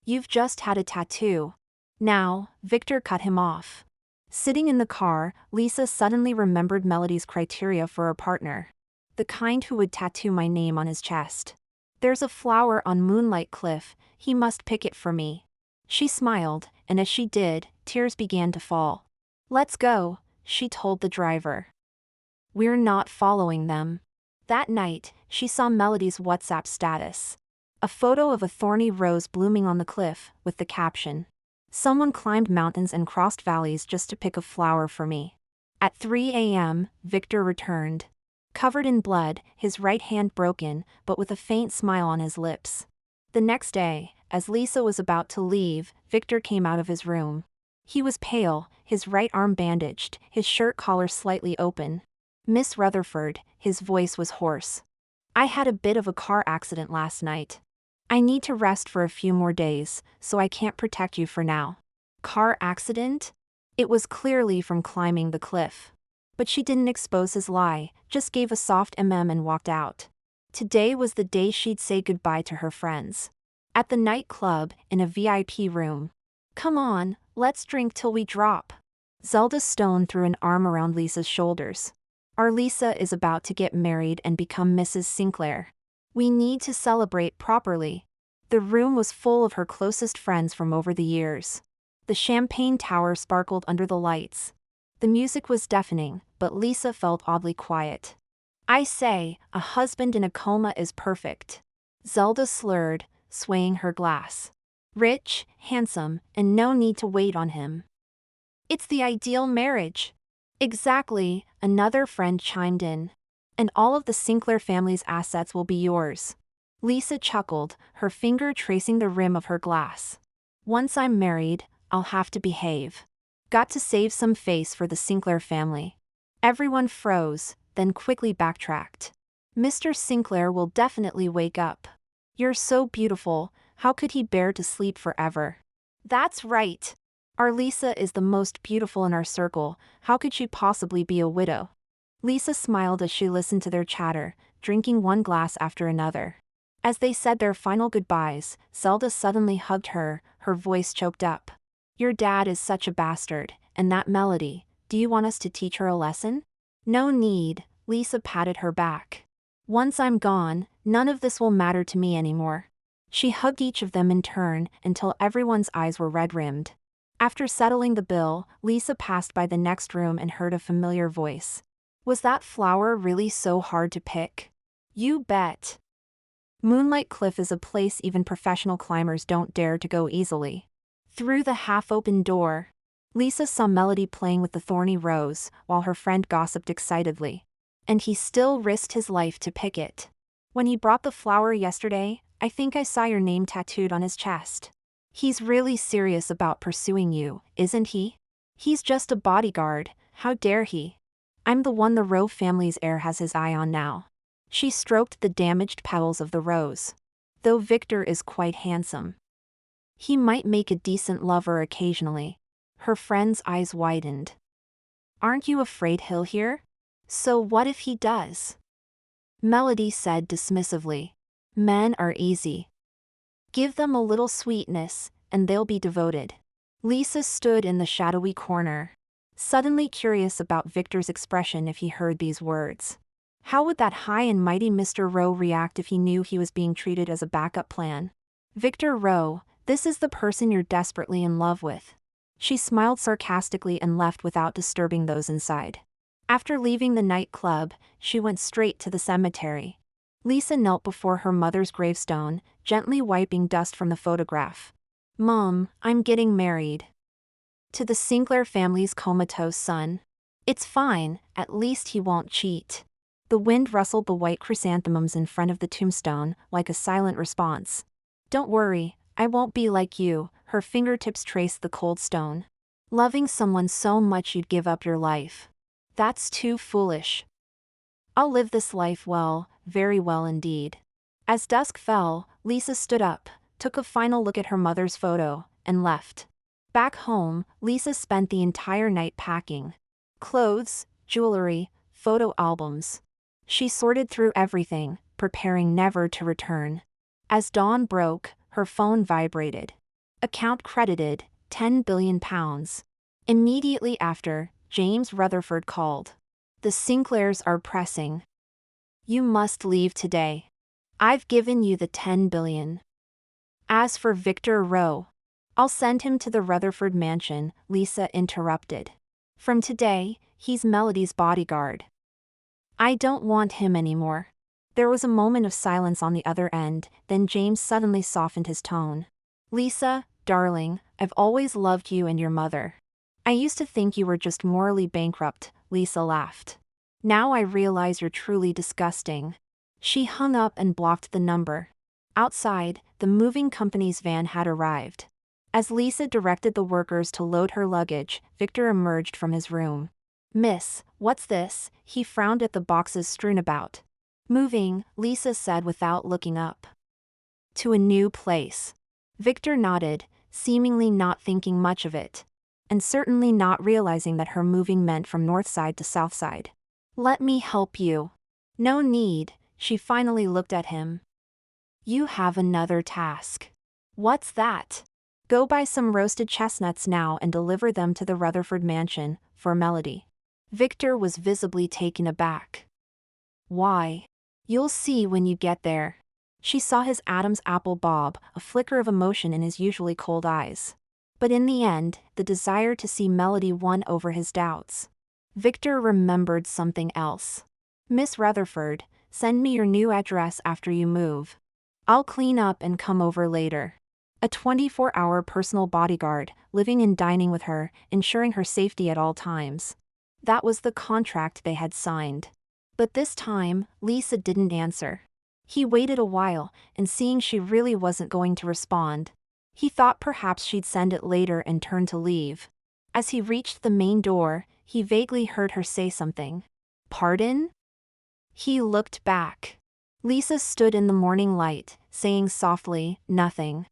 You've just had a tattoo. Now, Victor cut him off. Sitting in the car, Lisa suddenly remembered Melody's criteria for a partner. The kind who would tattoo my name on his chest. There's a flower on Moonlight Cliff, he must pick it for me. She smiled, and as she did, tears began to fall. Let's go, she told the driver. We're not following them. That night, she saw Melody's WhatsApp status. A photo of a thorny rose blooming on the cliff, with the caption, "Someone climbed mountains and crossed valleys just to pick a flower for me." At 3 a.m., Victor returned. Covered in blood, his right hand broken, but with a faint smile on his lips. The next day, as Lisa was about to leave, Victor came out of his room. He was pale, his right arm bandaged, his shirt collar slightly open. "Miss Rutherford," his voice was hoarse. "I had a bit of a car accident last night. I need to rest for a few more days, so I can't protect you for now." Car accident? It was clearly from climbing the cliff. But she didn't expose his lie, just gave a soft and walked out. Today was the day she'd say goodbye to her friends. At the nightclub, in a VIP room. "Come on, let's drink till we drop." Zelda Stone threw an arm around Lisa's shoulders. "Our Lisa is about to get married and become Mrs. Sinclair. We need to celebrate properly." The room was full of her closest friends from over the years. The champagne tower sparkled under the lights. The music was deafening, but Lisa felt oddly quiet. "I say, a husband in a coma is perfect." Zelda slurred, swaying her glass. "Rich, handsome, and no need to wait on him. It's the ideal marriage." "Exactly," another friend chimed in. "And all of the Sinclair family's assets will be yours." Lisa chuckled, her finger tracing the rim of her glass. "Once I'm married, I'll have to behave. Got to save some face for the Sinclair family." Everyone froze, then quickly backtracked. "Mr. Sinclair will definitely wake up. You're so beautiful, how could he bear to sleep forever?" "That's right. Our Lisa is the most beautiful in our circle, how could she possibly be a widow?" Lisa smiled as she listened to their chatter, drinking one glass after another. As they said their final goodbyes, Zelda suddenly hugged her, her voice choked up. "Your dad is such a bastard, and that Melody, do you want us to teach her a lesson?" "No need," Lisa patted her back. "Once I'm gone, none of this will matter to me anymore." She hugged each of them in turn until everyone's eyes were red-rimmed. After settling the bill, Lisa passed by the next room and heard a familiar voice. "Was that flower really so hard to pick?" "You bet." Moonlight Cliff is a place even professional climbers don't dare to go easily. Through the half-open door, Lisa saw Melody playing with the thorny rose, while her friend gossiped excitedly. "And he still risked his life to pick it. When he brought the flower yesterday, I think I saw your name tattooed on his chest. He's really serious about pursuing you, isn't he? He's just a bodyguard, how dare he? I'm the one the Rowe family's heir has his eye on now." She stroked the damaged petals of the rose. "Though Victor is quite handsome. He might make a decent lover occasionally." Her friend's eyes widened. "Aren't you afraid he'll hear?" "So what if he does?" Melody said dismissively. "Men are easy. Give them a little sweetness, and they'll be devoted." Lisa stood in the shadowy corner, suddenly curious about Victor's expression if he heard these words. How would that high and mighty Mr. Rowe react if he knew he was being treated as a backup plan? "Victor Rowe, this is the person you're desperately in love with." She smiled sarcastically and left without disturbing those inside. After leaving the nightclub, she went straight to the cemetery. Lisa knelt before her mother's gravestone, gently wiping dust from the photograph. "Mom, I'm getting married. To the Sinclair family's comatose son. It's fine, at least he won't cheat." The wind rustled the white chrysanthemums in front of the tombstone, like a silent response. "Don't worry, I won't be like you," her fingertips traced the cold stone. "Loving someone so much you'd give up your life. That's too foolish. I'll live this life well, very well indeed." As dusk fell, Lisa stood up, took a final look at her mother's photo, and left. Back home, Lisa spent the entire night packing. Clothes, jewelry, photo albums. She sorted through everything, preparing never to return. As dawn broke, her phone vibrated. Account credited, £10 billion. Immediately after, James Rutherford called. The Sinclairs are pressing. You must leave today. I've given you the $10 billion. As for Victor Rowe, I'll send him to the Rutherford mansion, Lisa interrupted. From today, he's Melody's bodyguard. I don't want him anymore. There was a moment of silence on the other end, then James suddenly softened his tone. Lisa, darling, I've always loved you and your mother. I used to think you were just morally bankrupt, Lisa laughed. Now I realize you're truly disgusting. She hung up and blocked the number. Outside, the moving company's van had arrived. As Lisa directed the workers to load her luggage, Victor emerged from his room. Miss, what's this? He frowned at the boxes strewn about. Moving, Lisa said without looking up. To a new place. Victor nodded, seemingly not thinking much of it. And certainly not realizing that her moving meant from north side to south side. Let me help you. No need, she finally looked at him. You have another task. What's that? Go buy some roasted chestnuts now and deliver them to the Rutherford mansion, for Melody. Victor was visibly taken aback. Why? You'll see when you get there. She saw his Adam's apple bob, a flicker of emotion in his usually cold eyes. But in the end, the desire to see Melody won over his doubts. Victor remembered something else. Miss Rutherford, send me your new address after you move. I'll clean up and come over later. A 24-hour personal bodyguard, living and dining with her, ensuring her safety at all times. That was the contract they had signed. But this time, Lisa didn't answer. He waited a while, and seeing she really wasn't going to respond, he thought perhaps she'd send it later and turn to leave. As he reached the main door, he vaguely heard her say something. Pardon? He looked back. Lisa stood in the morning light, saying softly, nothing.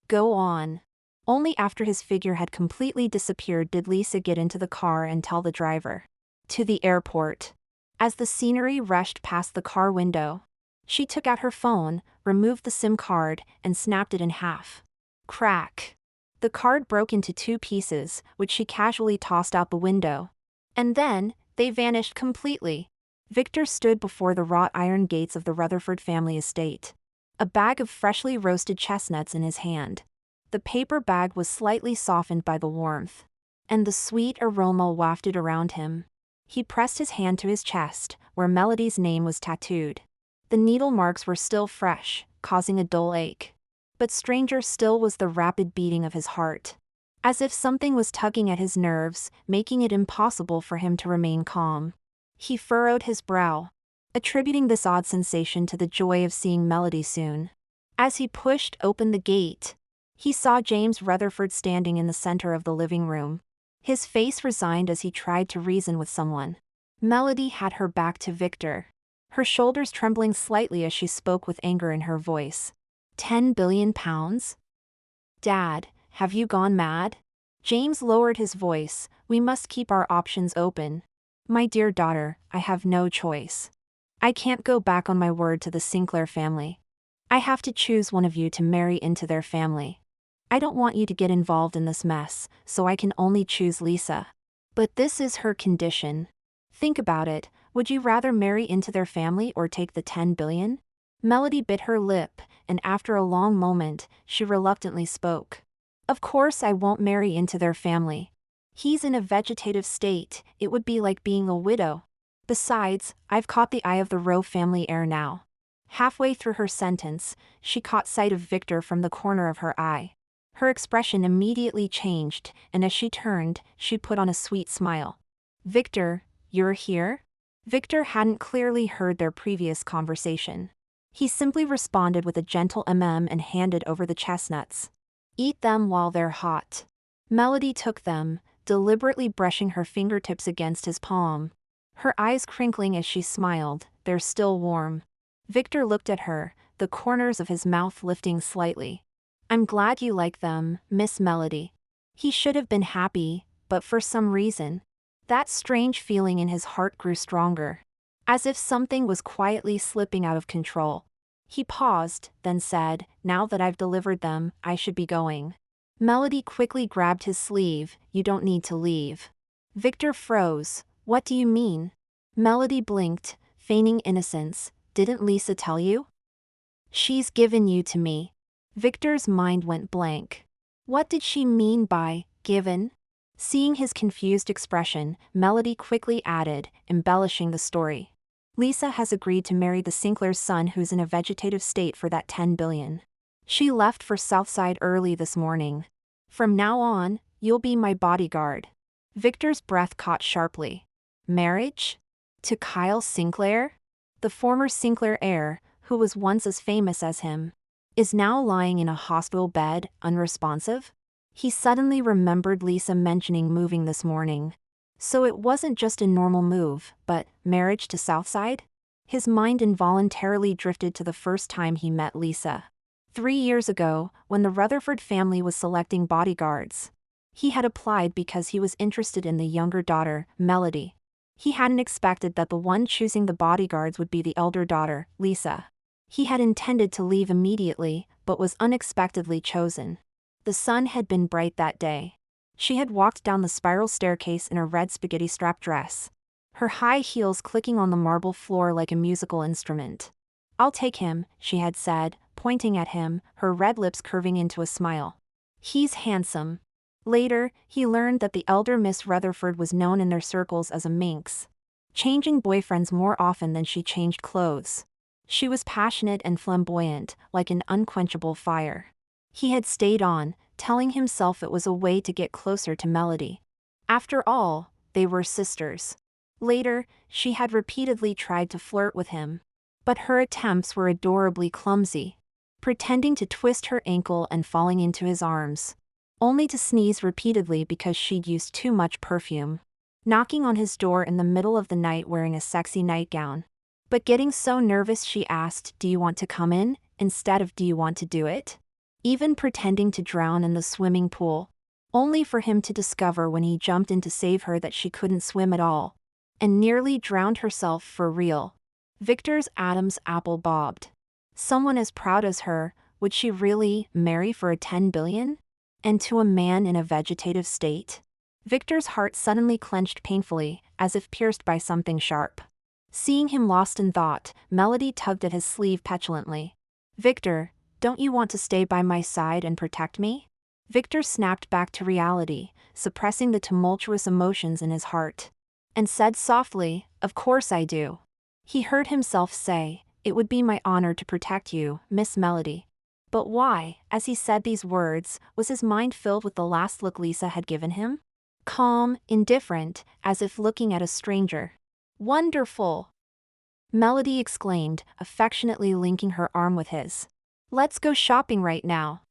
Go on. Only after his figure had completely disappeared did Lisa get into the car and tell the driver. To the airport. As the scenery rushed past the car window, she took out her phone, removed the SIM card, and snapped it in half. Crack. The card broke into 2 pieces, which she casually tossed out the window. And then, they vanished completely. Victor stood before the wrought iron gates of the Rutherford family estate. A bag of freshly roasted chestnuts in his hand. The paper bag was slightly softened by the warmth. And the sweet aroma wafted around him. He pressed his hand to his chest, where Melody's name was tattooed. The needle marks were still fresh, causing a dull ache. But stranger still was the rapid beating of his heart. As if something was tugging at his nerves, making it impossible for him to remain calm. He furrowed his brow, attributing this odd sensation to the joy of seeing Melody soon. As he pushed open the gate, he saw James Rutherford standing in the center of the living room. His face resigned as he tried to reason with someone. Melody had her back to Victor, her shoulders trembling slightly as she spoke with anger in her voice. £10 billion? Dad, have you gone mad? James lowered his voice. We must keep our options open. My dear daughter, I have no choice. I can't go back on my word to the Sinclair family. I have to choose one of you to marry into their family. I don't want you to get involved in this mess, so I can only choose Lisa. But this is her condition. Think about it, would you rather marry into their family or take the $10 billion? Melody bit her lip, and after a long moment, she reluctantly spoke. Of course I won't marry into their family. He's in a vegetative state, it would be like being a widow. Besides, I've caught the eye of the Rowe family heir now. Halfway through her sentence, she caught sight of Victor from the corner of her eye. Her expression immediately changed, and as she turned, she put on a sweet smile. Victor, you're here? Victor hadn't clearly heard their previous conversation. He simply responded with a gentle and handed over the chestnuts. Eat them while they're hot. Melody took them, deliberately brushing her fingertips against his palm. Her eyes crinkling as she smiled, they're still warm. Victor looked at her, the corners of his mouth lifting slightly. I'm glad you like them, Miss Melody. He should have been happy, but for some reason, that strange feeling in his heart grew stronger, as if something was quietly slipping out of control. He paused, then said, "Now that I've delivered them, I should be going." Melody quickly grabbed his sleeve, "You don't need to leave." Victor froze. "What do you mean?" Melody blinked, feigning innocence. "Didn't Lisa tell you?" "She's given you to me." Victor's mind went blank. What did she mean by given? Seeing his confused expression, Melody quickly added, embellishing the story. "Lisa has agreed to marry the Sinclair's son who's in a vegetative state for that 10 billion. She left for Southside early this morning. From now on, you'll be my bodyguard." Victor's breath caught sharply. Marriage? To Kyle Sinclair? The former Sinclair heir, who was once as famous as him, is now lying in a hospital bed, unresponsive? He suddenly remembered Lisa mentioning moving this morning. So it wasn't just a normal move, but marriage to Southside? His mind involuntarily drifted to the first time he met Lisa. 3 years ago, when the Rutherford family was selecting bodyguards. He had applied because he was interested in the younger daughter, Melody. He hadn't expected that the one choosing the bodyguards would be the elder daughter, Lisa. He had intended to leave immediately, but was unexpectedly chosen. The sun had been bright that day. She had walked down the spiral staircase in a red spaghetti-strap dress, her high heels clicking on the marble floor like a musical instrument. "I'll take him," she had said, pointing at him, her red lips curving into a smile. "He's handsome." Later, he learned that the elder Miss Rutherford was known in their circles as a minx, changing boyfriends more often than she changed clothes. She was passionate and flamboyant, like an unquenchable fire. He had stayed on, telling himself it was a way to get closer to Melody. After all, they were sisters. Later, she had repeatedly tried to flirt with him, but her attempts were adorably clumsy, pretending to twist her ankle and falling into his arms, only to sneeze repeatedly because she'd used too much perfume, knocking on his door in the middle of the night wearing a sexy nightgown. But getting so nervous she asked, "Do you want to come in?" instead of "Do you want to do it?" Even pretending to drown in the swimming pool, only for him to discover when he jumped in to save her that she couldn't swim at all, and nearly drowned herself for real. Victor's Adam's apple bobbed. Someone as proud as her, would she really marry for a 10 billion? And to a man in a vegetative state? Victor's heart suddenly clenched painfully, as if pierced by something sharp. Seeing him lost in thought, Melody tugged at his sleeve petulantly. "Victor, don't you want to stay by my side and protect me?" Victor snapped back to reality, suppressing the tumultuous emotions in his heart, and said softly, "Of course I do." He heard himself say, "It would be my honor to protect you, Miss Melody." But why, as he said these words, was his mind filled with the last look Lisa had given him? Calm, indifferent, as if looking at a stranger. "Wonderful!" Melody exclaimed, affectionately linking her arm with his. "Let's go shopping right now."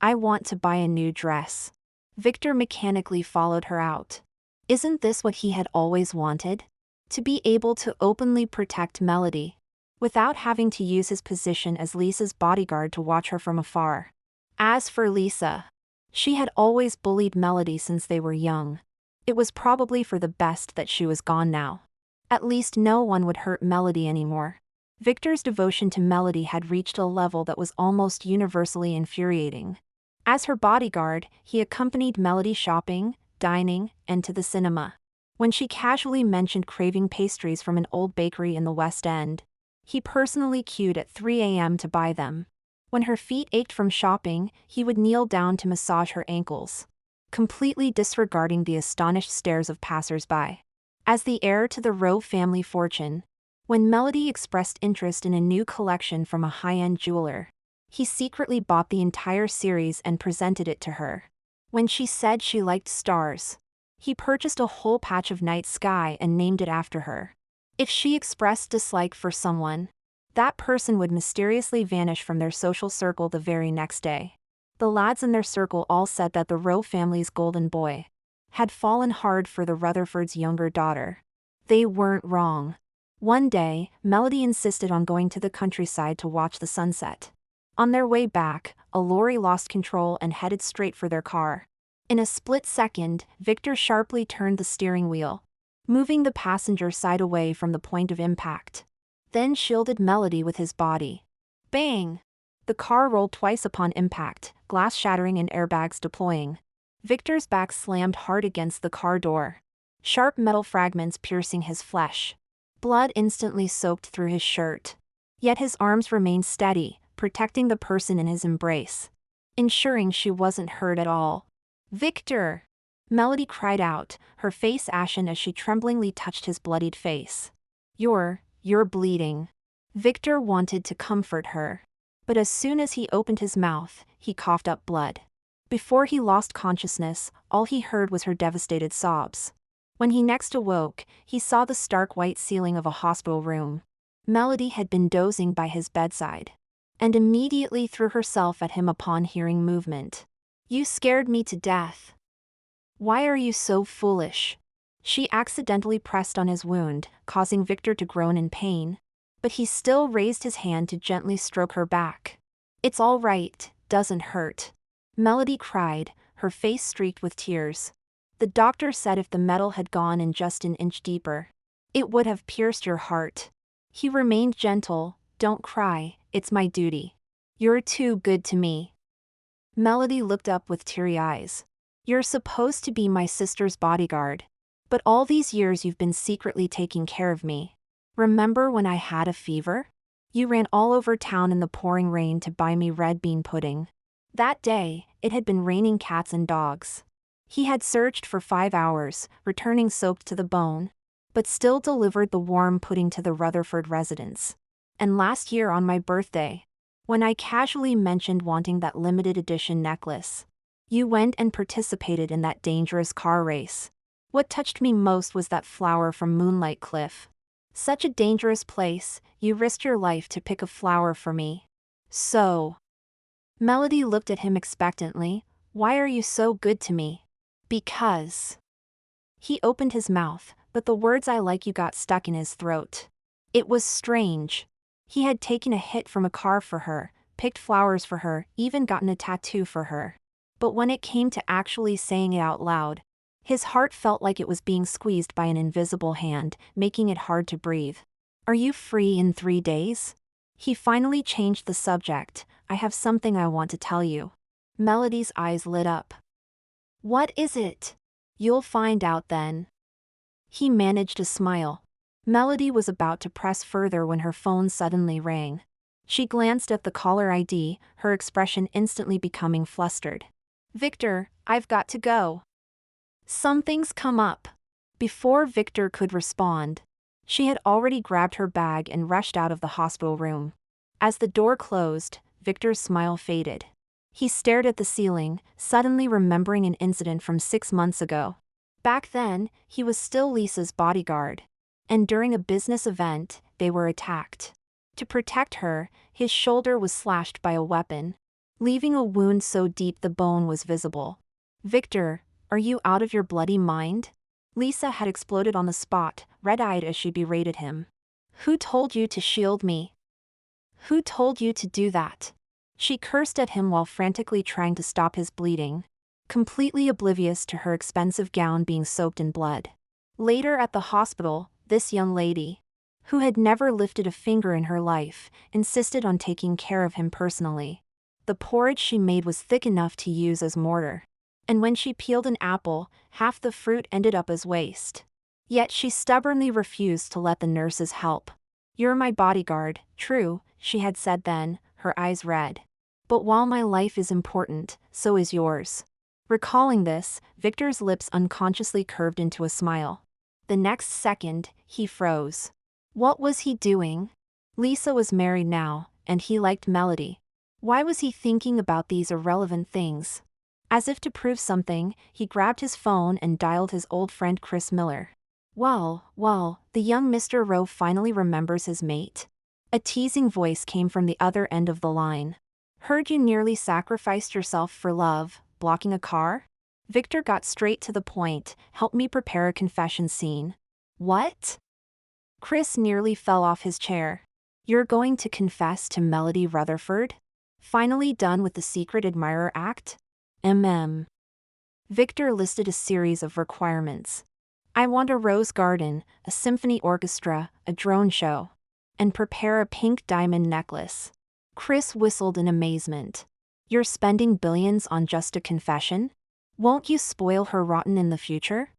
"I want to buy a new dress." Victor mechanically followed her out. Isn't this what he had always wanted? To be able to openly protect Melody, without having to use his position as Lisa's bodyguard to watch her from afar. As for Lisa, she had always bullied Melody since they were young. It was probably for the best that she was gone now. At least no one would hurt Melody anymore. Victor's devotion to Melody had reached a level that was almost universally infuriating. As her bodyguard, he accompanied Melody shopping, dining, and to the cinema. When she casually mentioned craving pastries from an old bakery in the West End, he personally queued at 3 a.m. to buy them. When her feet ached from shopping, he would kneel down to massage her ankles, completely disregarding the astonished stares of passers-by. As the heir to the Rowe family fortune, when Melody expressed interest in a new collection from a high-end jeweler, he secretly bought the entire series and presented it to her. When she said she liked stars, he purchased a whole patch of night sky and named it after her. If she expressed dislike for someone, that person would mysteriously vanish from their social circle the very next day. The lads in their circle all said that the Rowe family's golden boy had fallen hard for the Rutherfords' younger daughter. They weren't wrong. One day, Melody insisted on going to the countryside to watch the sunset. On their way back, a lorry lost control and headed straight for their car. In a split second, Victor sharply turned the steering wheel, moving the passenger side away from the point of impact, then shielded Melody with his body. Bang! The car rolled twice upon impact, glass shattering and airbags deploying. Victor's back slammed hard against the car door, sharp metal fragments piercing his flesh. Blood instantly soaked through his shirt. Yet his arms remained steady, protecting the person in his embrace, ensuring she wasn't hurt at all. "Victor!" Melody cried out, her face ashen as she tremblingly touched his bloodied face. You're bleeding." Victor wanted to comfort her, but as soon as he opened his mouth, he coughed up blood. Before he lost consciousness, all he heard was her devastated sobs. When he next awoke, he saw the stark white ceiling of a hospital room. Melody had been dozing by his bedside, and immediately threw herself at him upon hearing movement. "You scared me to death. Why are you so foolish?" She accidentally pressed on his wound, causing Victor to groan in pain, but he still raised his hand to gently stroke her back. "It's all right, doesn't hurt," Melody cried, her face streaked with tears. "The doctor said if the metal had gone in just an inch deeper, it would have pierced your heart." He remained gentle. "Don't cry, it's my duty. You're too good to me." Melody looked up with teary eyes. "You're supposed to be my sister's bodyguard, but all these years you've been secretly taking care of me. Remember when I had a fever? You ran all over town in the pouring rain to buy me red bean pudding. That day, it had been raining cats and dogs. He had searched for 5 hours, returning soaked to the bone, but still delivered the warm pudding to the Rutherford residence. And last year on my birthday, when I casually mentioned wanting that limited edition necklace, you went and participated in that dangerous car race. What touched me most was that flower from Moonlight Cliff. Such a dangerous place, you risked your life to pick a flower for me. So..." Melody looked at him expectantly. "Why are you so good to me?" "Because..." He opened his mouth, but the words "I like you" got stuck in his throat. It was strange. He had taken a hit from a car for her, picked flowers for her, even gotten a tattoo for her. But when it came to actually saying it out loud, his heart felt like it was being squeezed by an invisible hand, making it hard to breathe. "Are you free in 3 days?" He finally changed the subject. "I have something I want to tell you." Melody's eyes lit up. "What is it?" "You'll find out then." He managed a smile. Melody was about to press further when her phone suddenly rang. She glanced at the caller ID, her expression instantly becoming flustered. "Victor, I've got to go. Something's come up." Before Victor could respond, she had already grabbed her bag and rushed out of the hospital room. As the door closed, Victor's smile faded. He stared at the ceiling, suddenly remembering an incident from 6 months ago. Back then, he was still Lisa's bodyguard, and during a business event, they were attacked. To protect her, his shoulder was slashed by a weapon, leaving a wound so deep the bone was visible. "Victor, are you out of your bloody mind?" Lisa had exploded on the spot, red-eyed as she berated him. "Who told you to shield me? Who told you to do that?" She cursed at him while frantically trying to stop his bleeding, completely oblivious to her expensive gown being soaked in blood. Later at the hospital, this young lady, who had never lifted a finger in her life, insisted on taking care of him personally. The porridge she made was thick enough to use as mortar, and when she peeled an apple, half the fruit ended up as waste. Yet she stubbornly refused to let the nurses help. "You're my bodyguard, true," she had said then, her eyes red. "But while my life is important, so is yours." Recalling this, Victor's lips unconsciously curved into a smile. The next second, he froze. What was he doing? Lisa was married now, and he liked Melody. Why was he thinking about these irrelevant things? As if to prove something, he grabbed his phone and dialed his old friend Chris Miller. Well, the young Mr. Rowe finally remembers his mate. A teasing voice came from the other end of the line. "Heard you nearly sacrificed yourself for love, blocking a car?" Victor got straight to the point. "Help me prepare a confession scene." "What?" Chris nearly fell off his chair. "You're going to confess to Melody Rutherford? Finally done with the secret admirer act?" Victor listed a series of requirements. I want a rose garden, a symphony orchestra, a drone show. And prepare a pink diamond necklace. Chris whistled in amazement. You're spending billions on just a confession? Won't you spoil her rotten in the future?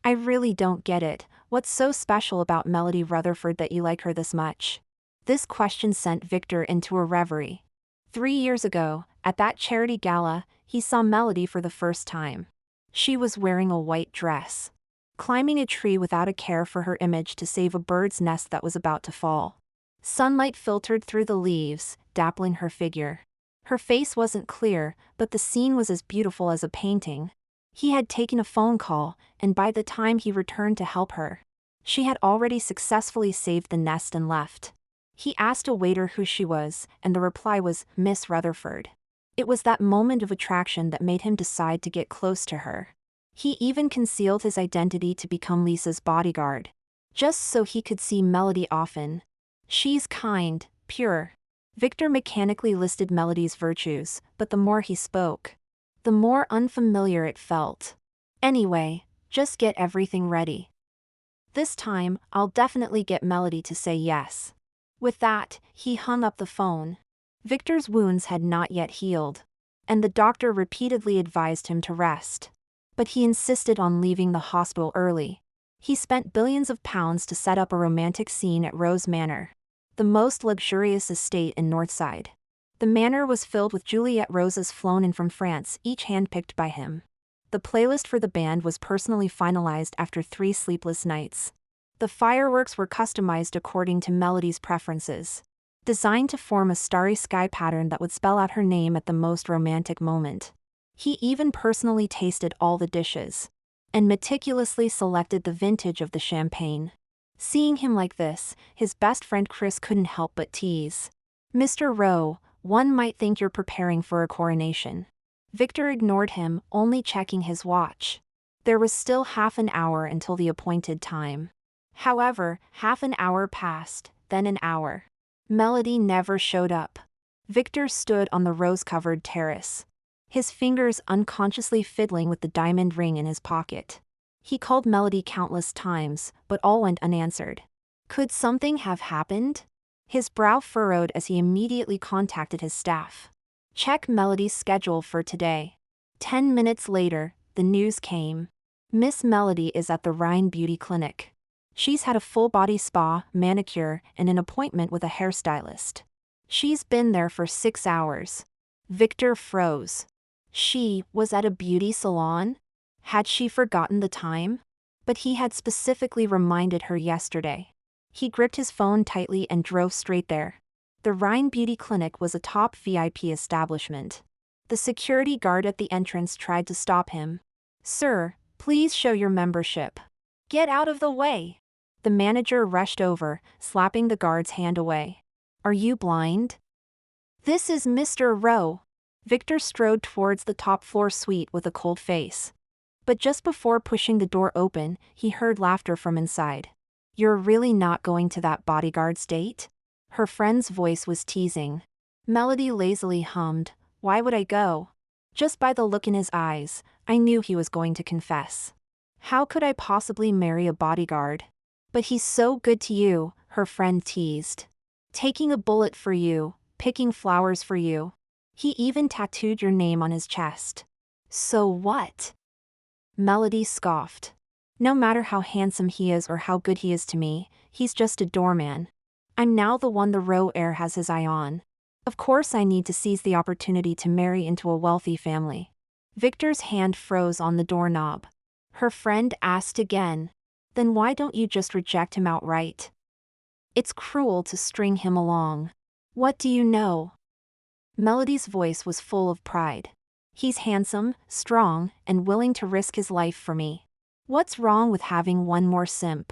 I really don't get it. What's so special about Melody Rutherford that you like her this much? This question sent Victor into a reverie. 3 years ago, at that charity gala, he saw Melody for the first time. She was wearing a white dress, climbing a tree without a care for her image to save a bird's nest that was about to fall. Sunlight filtered through the leaves, dappling her figure. Her face wasn't clear, but the scene was as beautiful as a painting. He had taken a phone call, and by the time he returned to help her, she had already successfully saved the nest and left. He asked a waiter who she was, and the reply was Miss Rutherford. It was that moment of attraction that made him decide to get close to her. He even concealed his identity to become Lisa's bodyguard, just so he could see Melody often. She's kind, pure. Victor mechanically listed Melody's virtues, but the more he spoke, the more unfamiliar it felt. Anyway, just get everything ready. This time, I'll definitely get Melody to say yes. With that, he hung up the phone. Victor's wounds had not yet healed, and the doctor repeatedly advised him to rest. But he insisted on leaving the hospital early. He spent billions of pounds to set up a romantic scene at Rose Manor, the most luxurious estate in Northside. The manor was filled with Juliette roses flown in from France, each handpicked by him. The playlist for the band was personally finalized after 3 sleepless nights. The fireworks were customized according to Melody's preferences, designed to form a starry sky pattern that would spell out her name at the most romantic moment. He even personally tasted all the dishes, and meticulously selected the vintage of the champagne. Seeing him like this, his best friend Chris couldn't help but tease. Mr. Rowe, one might think you're preparing for a coronation. Victor ignored him, only checking his watch. There was still half an hour until the appointed time. However, half an hour passed, then an hour. Melody never showed up. Victor stood on the rose-covered terrace, his fingers unconsciously fiddling with the diamond ring in his pocket. He called Melody countless times, but all went unanswered. Could something have happened? His brow furrowed as he immediately contacted his staff. Check Melody's schedule for today. 10 minutes later, the news came. Miss Melody is at the Rhine Beauty Clinic. She's had a full-body spa, manicure, and an appointment with a hairstylist. She's been there for 6 hours. Victor froze. She was at a beauty salon? Had she forgotten the time? But he had specifically reminded her yesterday. He gripped his phone tightly and drove straight there. The Rhine Beauty Clinic was a top VIP establishment. The security guard at the entrance tried to stop him. "Sir, please show your membership. Get out of the way." The manager rushed over, slapping the guard's hand away. "Are you blind?" "This is Mr. Rowe." Victor strode towards the top-floor suite with a cold face. But just before pushing the door open, he heard laughter from inside. "You're really not going to that bodyguard's date?" Her friend's voice was teasing. Melody lazily hummed, "Why would I go?" Just by the look in his eyes, I knew he was going to confess. "How could I possibly marry a bodyguard?" "But he's so good to you," her friend teased. "Taking a bullet for you, picking flowers for you. He even tattooed your name on his chest." "So what?" Melody scoffed. "No matter how handsome he is or how good he is to me, he's just a doorman. I'm now the one the Rowe heir has his eye on. Of course I need to seize the opportunity to marry into a wealthy family." Victor's hand froze on the doorknob. Her friend asked again. "Then why don't you just reject him outright? It's cruel to string him along." "What do you know?" Melody's voice was full of pride. "He's handsome, strong, and willing to risk his life for me. What's wrong with having one more simp?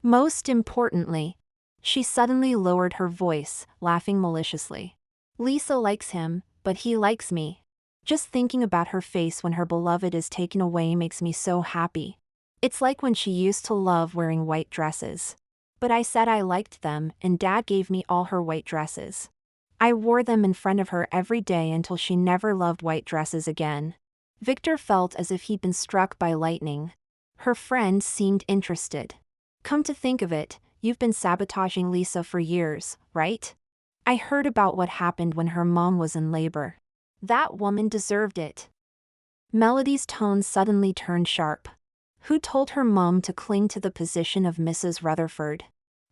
Most importantly," she suddenly lowered her voice, laughing maliciously, "Lisa likes him, but he likes me. Just thinking about her face when her beloved is taken away makes me so happy. It's like when she used to love wearing white dresses. But I said I liked them, and Dad gave me all her white dresses. I wore them in front of her every day until she never loved white dresses again. Victor felt as if he'd been struck by lightning. Her friend seemed interested. Come to think of it, you've been sabotaging Lisa for years, right? I heard about what happened when her mom was in labor. That woman deserved it. Melody's tone suddenly turned sharp. Who told her mom to cling to the position of Mrs. Rutherford?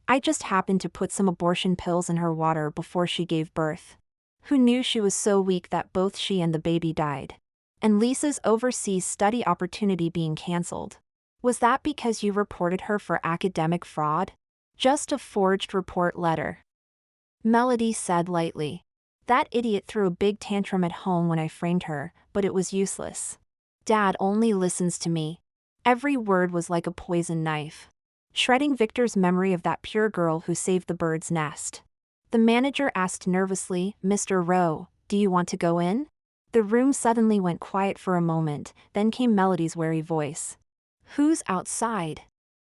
I just happened to put some abortion pills in her water before she gave birth. Who knew she was so weak that both she and the baby died? And Lisa's overseas study opportunity being cancelled. Was that because you reported her for academic fraud? Just a forged report letter. Melody said lightly. That idiot threw a big tantrum at home when I framed her, but it was useless. Dad only listens to me. Every word was like a poison knife, shredding Victor's memory of that pure girl who saved the bird's nest. The manager asked nervously, Mr. Rowe, do you want to go in? The room suddenly went quiet for a moment, then came Melody's wary voice. Who's outside?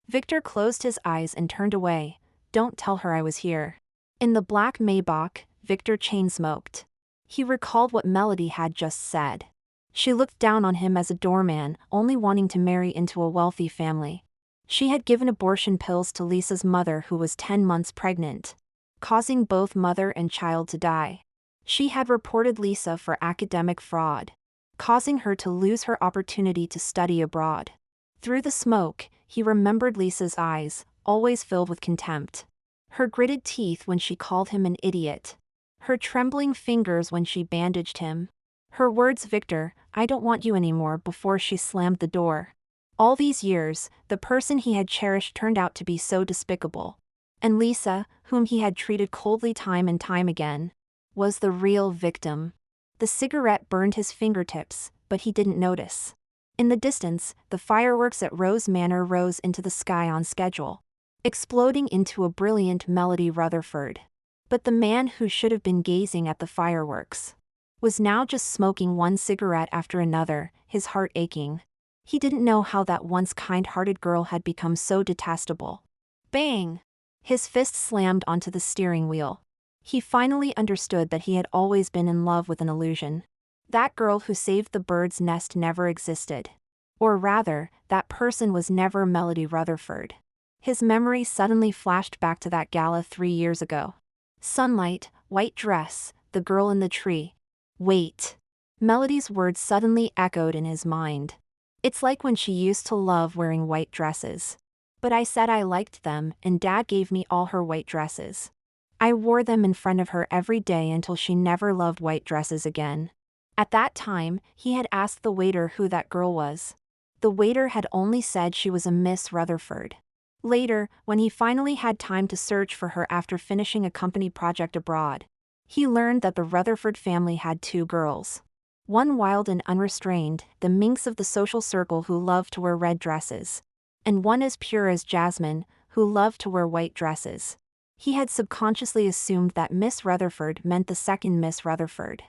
Victor closed his eyes and turned away. Don't tell her I was here. In the black Maybach, Victor chain-smoked. He recalled what Melody had just said. She looked down on him as a doorman, only wanting to marry into a wealthy family. She had given abortion pills to Lisa's mother who was 10 months pregnant, causing both mother and child to die. She had reported Lisa for academic fraud, causing her to lose her opportunity to study abroad. Through the smoke, he remembered Lisa's eyes, always filled with contempt. Her gritted teeth when she called him an idiot. Her trembling fingers when she bandaged him. Her words, Victor, I don't want you anymore, before she slammed the door. All these years, the person he had cherished turned out to be so despicable. And Lisa, whom he had treated coldly time and time again, was the real victim. The cigarette burned his fingertips, but he didn't notice. In the distance, the fireworks at Rose Manor rose into the sky on schedule, exploding into a brilliant Melody Rutherford. But the man who should have been gazing at the fireworks was now just smoking one cigarette after another, his heart aching. He didn't know how that once kind-hearted girl had become so detestable. Bang! His fist slammed onto the steering wheel. He finally understood that he had always been in love with an illusion. That girl who saved the bird's nest never existed. Or rather, that person was never Melody Rutherford. His memory suddenly flashed back to that gala 3 years ago. Sunlight, white dress, the girl in the tree. Wait. Melody's words suddenly echoed in his mind. It's like when she used to love wearing white dresses. But I said I liked them, and Dad gave me all her white dresses. I wore them in front of her every day until she never loved white dresses again. At that time, he had asked the waiter who that girl was. The waiter had only said she was a Miss Rutherford. Later, when he finally had time to search for her after finishing a company project abroad, he learned that the Rutherford family had 2 girls. One wild and unrestrained, the minx of the social circle who loved to wear red dresses. And one as pure as Jasmine, who loved to wear white dresses. He had subconsciously assumed that Miss Rutherford meant the second Miss Rutherford.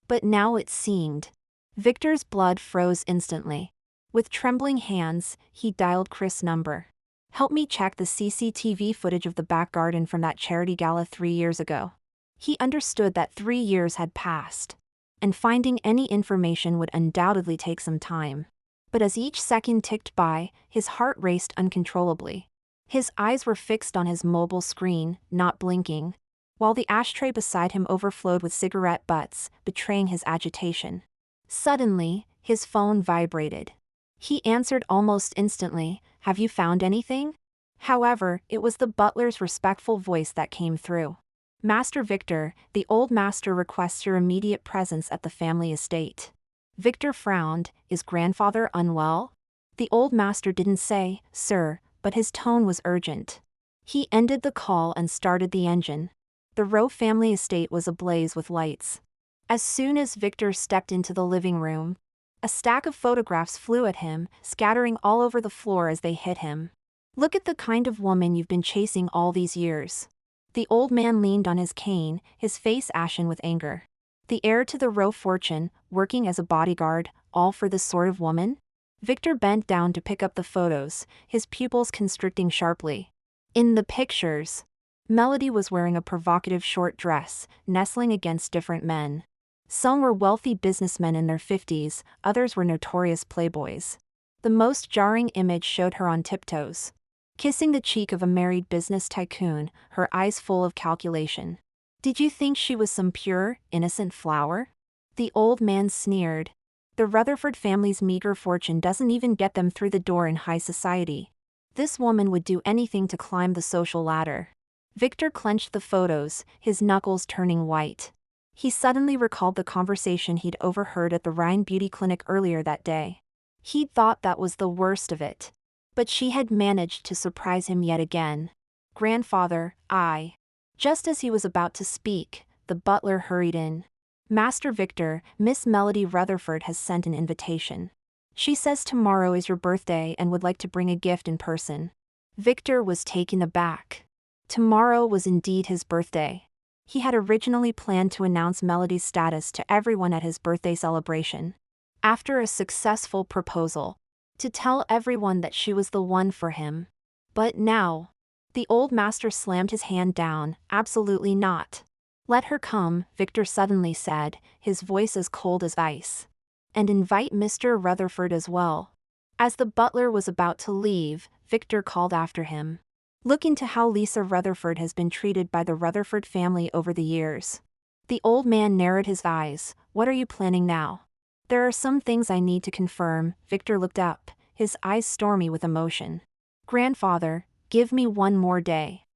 But now it seemed. Victor's blood froze instantly. With trembling hands, he dialed Chris' number. Help me check the CCTV footage of the back garden from that charity gala 3 years ago. He understood that 3 years had passed, and finding any information would undoubtedly take some time. But as each second ticked by, his heart raced uncontrollably. His eyes were fixed on his mobile screen, not blinking, while the ashtray beside him overflowed with cigarette butts, betraying his agitation. Suddenly, his phone vibrated. He answered almost instantly, "Have you found anything?" However, it was the butler's respectful voice that came through. "Master Victor, the old master requests your immediate presence at the family estate." Victor frowned. Is grandfather unwell? The old master didn't say, "Sir," but his tone was urgent. He ended the call and started the engine. The Rowe family estate was ablaze with lights. As soon as Victor stepped into the living room, a stack of photographs flew at him, scattering all over the floor as they hit him. "Look at the kind of woman you've been chasing all these years." The old man leaned on his cane, his face ashen with anger. The heir to the Rowe fortune, working as a bodyguard, all for this sort of woman? Victor bent down to pick up the photos, his pupils constricting sharply. In the pictures, Melody was wearing a provocative short dress, nestling against different men. Some were wealthy businessmen in their 50s, others were notorious playboys. The most jarring image showed her on tiptoes, kissing the cheek of a married business tycoon, her eyes full of calculation. Did you think she was some pure, innocent flower? The old man sneered. The Rutherford family's meager fortune doesn't even get them through the door in high society. This woman would do anything to climb the social ladder. Victor clenched the photos, his knuckles turning white. He suddenly recalled the conversation he'd overheard at the Rhine Beauty Clinic earlier that day. He'd thought that was the worst of it. But she had managed to surprise him yet again. "Grandfather, I." Just as he was about to speak, the butler hurried in. "Master Victor, Miss Melody Rutherford has sent an invitation. She says tomorrow is your birthday and would like to bring a gift in person." Victor was taken aback. Tomorrow was indeed his birthday. He had originally planned to announce Melody's status to everyone at his birthday celebration. After a successful proposal, to tell everyone that she was the one for him. But now, the old master slammed his hand down. "Absolutely not. Let her come," Victor suddenly said, his voice as cold as ice. "And invite Mr. Rutherford as well." As the butler was about to leave, Victor called after him. "Look into how Lisa Rutherford has been treated by the Rutherford family over the years." The old man narrowed his eyes. "What are you planning now?" "There are some things I need to confirm." Victor looked up, his eyes stormy with emotion. "Grandfather, give me one more day.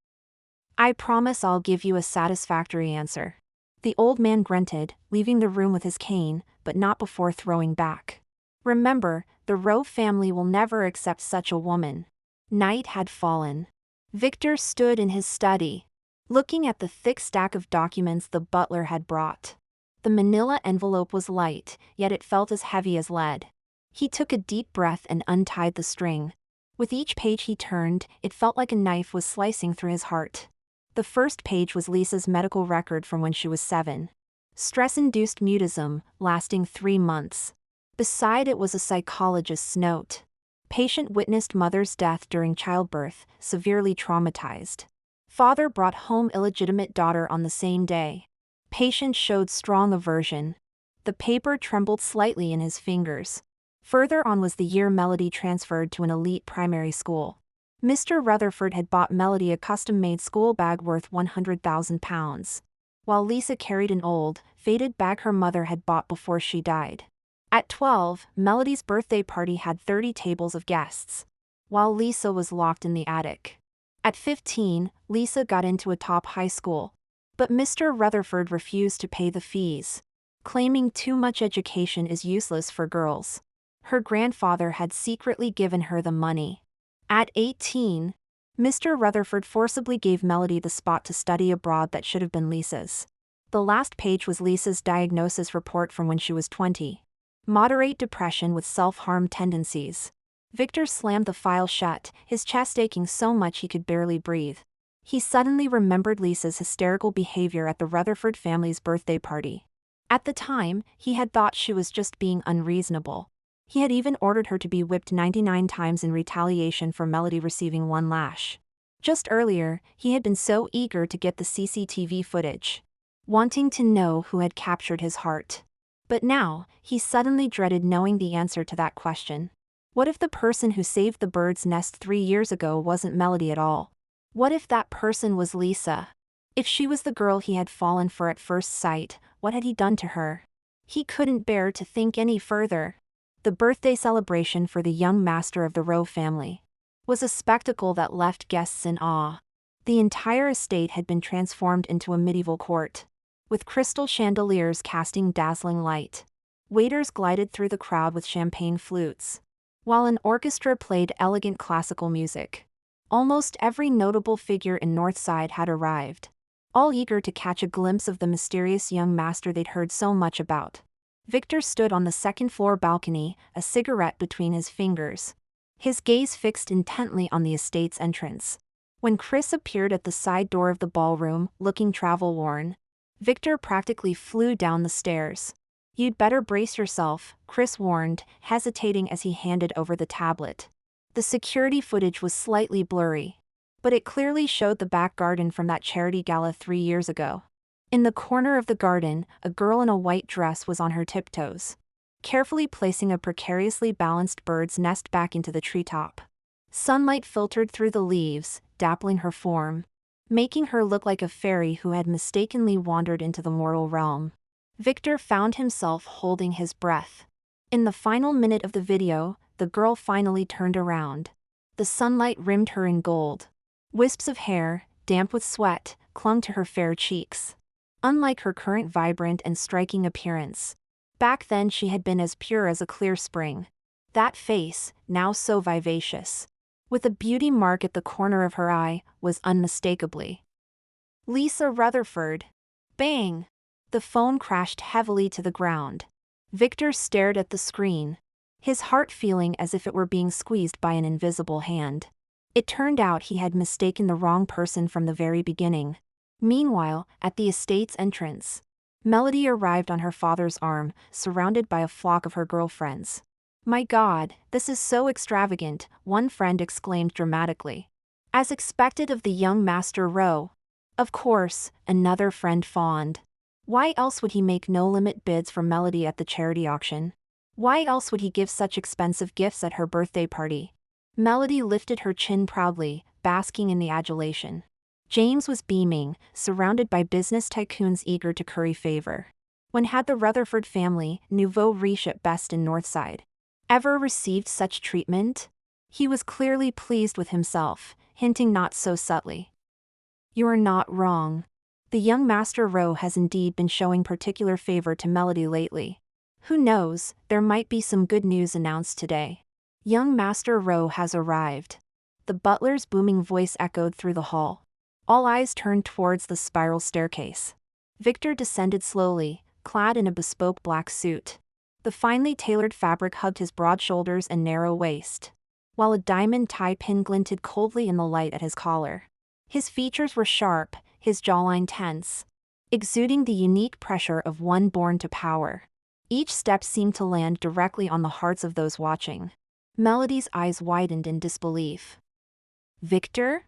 I promise I'll give you a satisfactory answer." The old man grunted, leaving the room with his cane, but not before throwing back. "Remember, the Rowe family will never accept such a woman." Night had fallen. Victor stood in his study, looking at the thick stack of documents the butler had brought. The manila envelope was light, yet it felt as heavy as lead. He took a deep breath and untied the string. With each page he turned, it felt like a knife was slicing through his heart. The first page was Lisa's medical record from when she was 7. Stress-induced mutism, lasting 3 months. Beside it was a psychologist's note. Patient witnessed mother's death during childbirth, severely traumatized. Father brought home illegitimate daughter on the same day. Patient showed strong aversion. The paper trembled slightly in his fingers. Further on was the year Melody transferred to an elite primary school. Mr. Rutherford had bought Melody a custom-made school bag worth £100,000, while Lisa carried an old, faded bag her mother had bought before she died. At 12, Melody's birthday party had 30 tables of guests, while Lisa was locked in the attic. At 15, Lisa got into a top high school, but Mr. Rutherford refused to pay the fees, claiming too much education is useless for girls. Her grandfather had secretly given her the money. At 18, Mr. Rutherford forcibly gave Melody the spot to study abroad that should have been Lisa's. The last page was Lisa's diagnosis report from when she was 20. Moderate depression with self-harm tendencies. Victor slammed the file shut, his chest aching so much he could barely breathe. He suddenly remembered Lisa's hysterical behavior at the Rutherford family's birthday party. At the time, he had thought she was just being unreasonable. He had even ordered her to be whipped 99 times in retaliation for Melody receiving 1 lash. Just earlier, he had been so eager to get the CCTV footage, wanting to know who had captured his heart. But now, he suddenly dreaded knowing the answer to that question. What if the person who saved the bird's nest 3 years ago wasn't Melody at all? What if that person was Lisa? If she was the girl he had fallen for at first sight, what had he done to her? He couldn't bear to think any further. The birthday celebration for the young master of the Rowe family was a spectacle that left guests in awe. The entire estate had been transformed into a medieval court, with crystal chandeliers casting dazzling light. Waiters glided through the crowd with champagne flutes, while an orchestra played elegant classical music. Almost every notable figure in Northside had arrived, all eager to catch a glimpse of the mysterious young master they'd heard so much about. Victor stood on the second-floor balcony, a cigarette between his fingers, his gaze fixed intently on the estate's entrance. When Chris appeared at the side door of the ballroom, looking travel-worn, Victor practically flew down the stairs. "You'd better brace yourself," Chris warned, hesitating as he handed over the tablet. The security footage was slightly blurry, but it clearly showed the back garden from that charity gala 3 years ago. In the corner of the garden, a girl in a white dress was on her tiptoes, carefully placing a precariously balanced bird's nest back into the treetop. Sunlight filtered through the leaves, dappling her form, making her look like a fairy who had mistakenly wandered into the mortal realm. Victor found himself holding his breath. In the final minute of the video, the girl finally turned around. The sunlight rimmed her in gold. Wisps of hair, damp with sweat, clung to her fair cheeks. Unlike her current vibrant and striking appearance, back then she had been as pure as a clear spring. That face, now so vivacious, with a beauty mark at the corner of her eye, was unmistakably Lisa Rutherford. Bang! The phone crashed heavily to the ground. Victor stared at the screen, his heart feeling as if it were being squeezed by an invisible hand. It turned out he had mistaken the wrong person from the very beginning. Meanwhile, at the estate's entrance, Melody arrived on her father's arm, surrounded by a flock of her girlfriends. "My God, this is so extravagant," one friend exclaimed dramatically. "As expected of the young Master Rowe." "Of course," another friend fawned. "Why else would he make no-limit bids for Melody at the charity auction? Why else would he give such expensive gifts at her birthday party?" Melody lifted her chin proudly, basking in the adulation. James was beaming, surrounded by business tycoons eager to curry favor. When had the Rutherford family, nouveau riche at best in Northside, ever received such treatment? He was clearly pleased with himself, hinting not so subtly, "You are not wrong. The young Master Rowe has indeed been showing particular favor to Melody lately. Who knows, there might be some good news announced today." "Young Master Rowe has arrived." The butler's booming voice echoed through the hall. All eyes turned towards the spiral staircase. Victor descended slowly, clad in a bespoke black suit. The finely tailored fabric hugged his broad shoulders and narrow waist, while a diamond tie pin glinted coldly in the light at his collar. His features were sharp, his jawline tense, exuding the unique pressure of one born to power. Each step seemed to land directly on the hearts of those watching. Melody's eyes widened in disbelief. "Victor?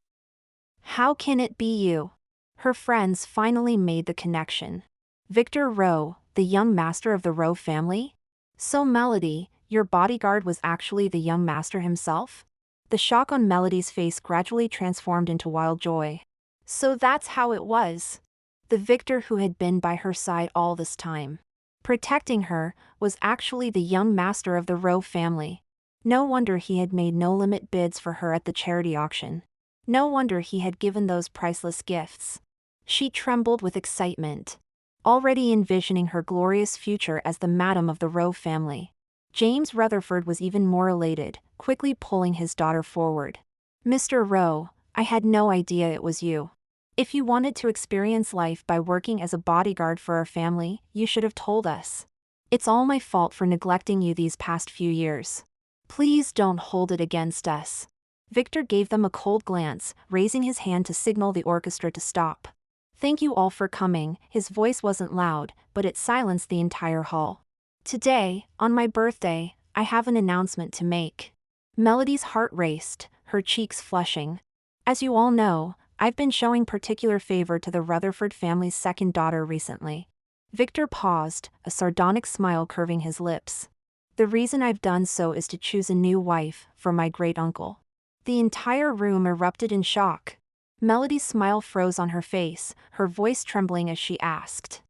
How can it be you?" Her friends finally made the connection. Victor Rowe, the young master of the Rowe family? "So Melody, your bodyguard was actually the young master himself?" The shock on Melody's face gradually transformed into wild joy. So that's how it was. The Victor who had been by her side all this time, protecting her, was actually the young master of the Rowe family. No wonder he had made no-limit bids for her at the charity auction. No wonder he had given those priceless gifts. She trembled with excitement, already envisioning her glorious future as the madam of the Rowe family. James Rutherford was even more elated, quickly pulling his daughter forward. "Mr. Rowe, I had no idea it was you. If you wanted to experience life by working as a bodyguard for our family, you should have told us. It's all my fault for neglecting you these past few years. Please don't hold it against us." Victor gave them a cold glance, raising his hand to signal the orchestra to stop. "Thank you all for coming." His voice wasn't loud, but it silenced the entire hall. "Today, on my birthday, I have an announcement to make." Melody's heart raced, her cheeks flushing. "As you all know, I've been showing particular favor to the Rutherford family's second daughter recently." Victor paused, a sardonic smile curving his lips. "The reason I've done so is to choose a new wife for my great-uncle." The entire room erupted in shock. Melody's smile froze on her face, her voice trembling as she asked,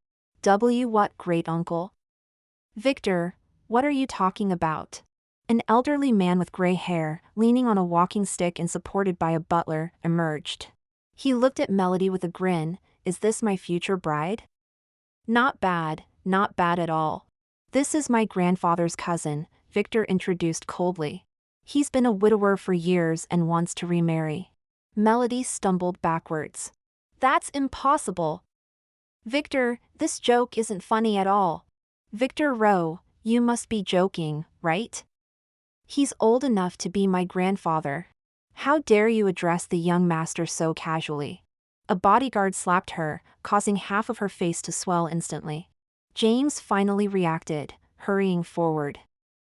What great-uncle?" "Victor, what are you talking about?" An elderly man with gray hair, leaning on a walking stick and supported by a butler, emerged. He looked at Melody with a grin. "Is this my future bride?" Not bad at all. This is my grandfather's cousin," Victor introduced coldly. "He's been a widower for years and wants to remarry." Melody stumbled backwards. "That's impossible." "Victor, this joke isn't funny at all." "Victor Rowe, you must be joking, right? He's old enough to be my grandfather. How dare you address the young master so casually?" A bodyguard slapped her, causing half of her face to swell instantly. James finally reacted, hurrying forward.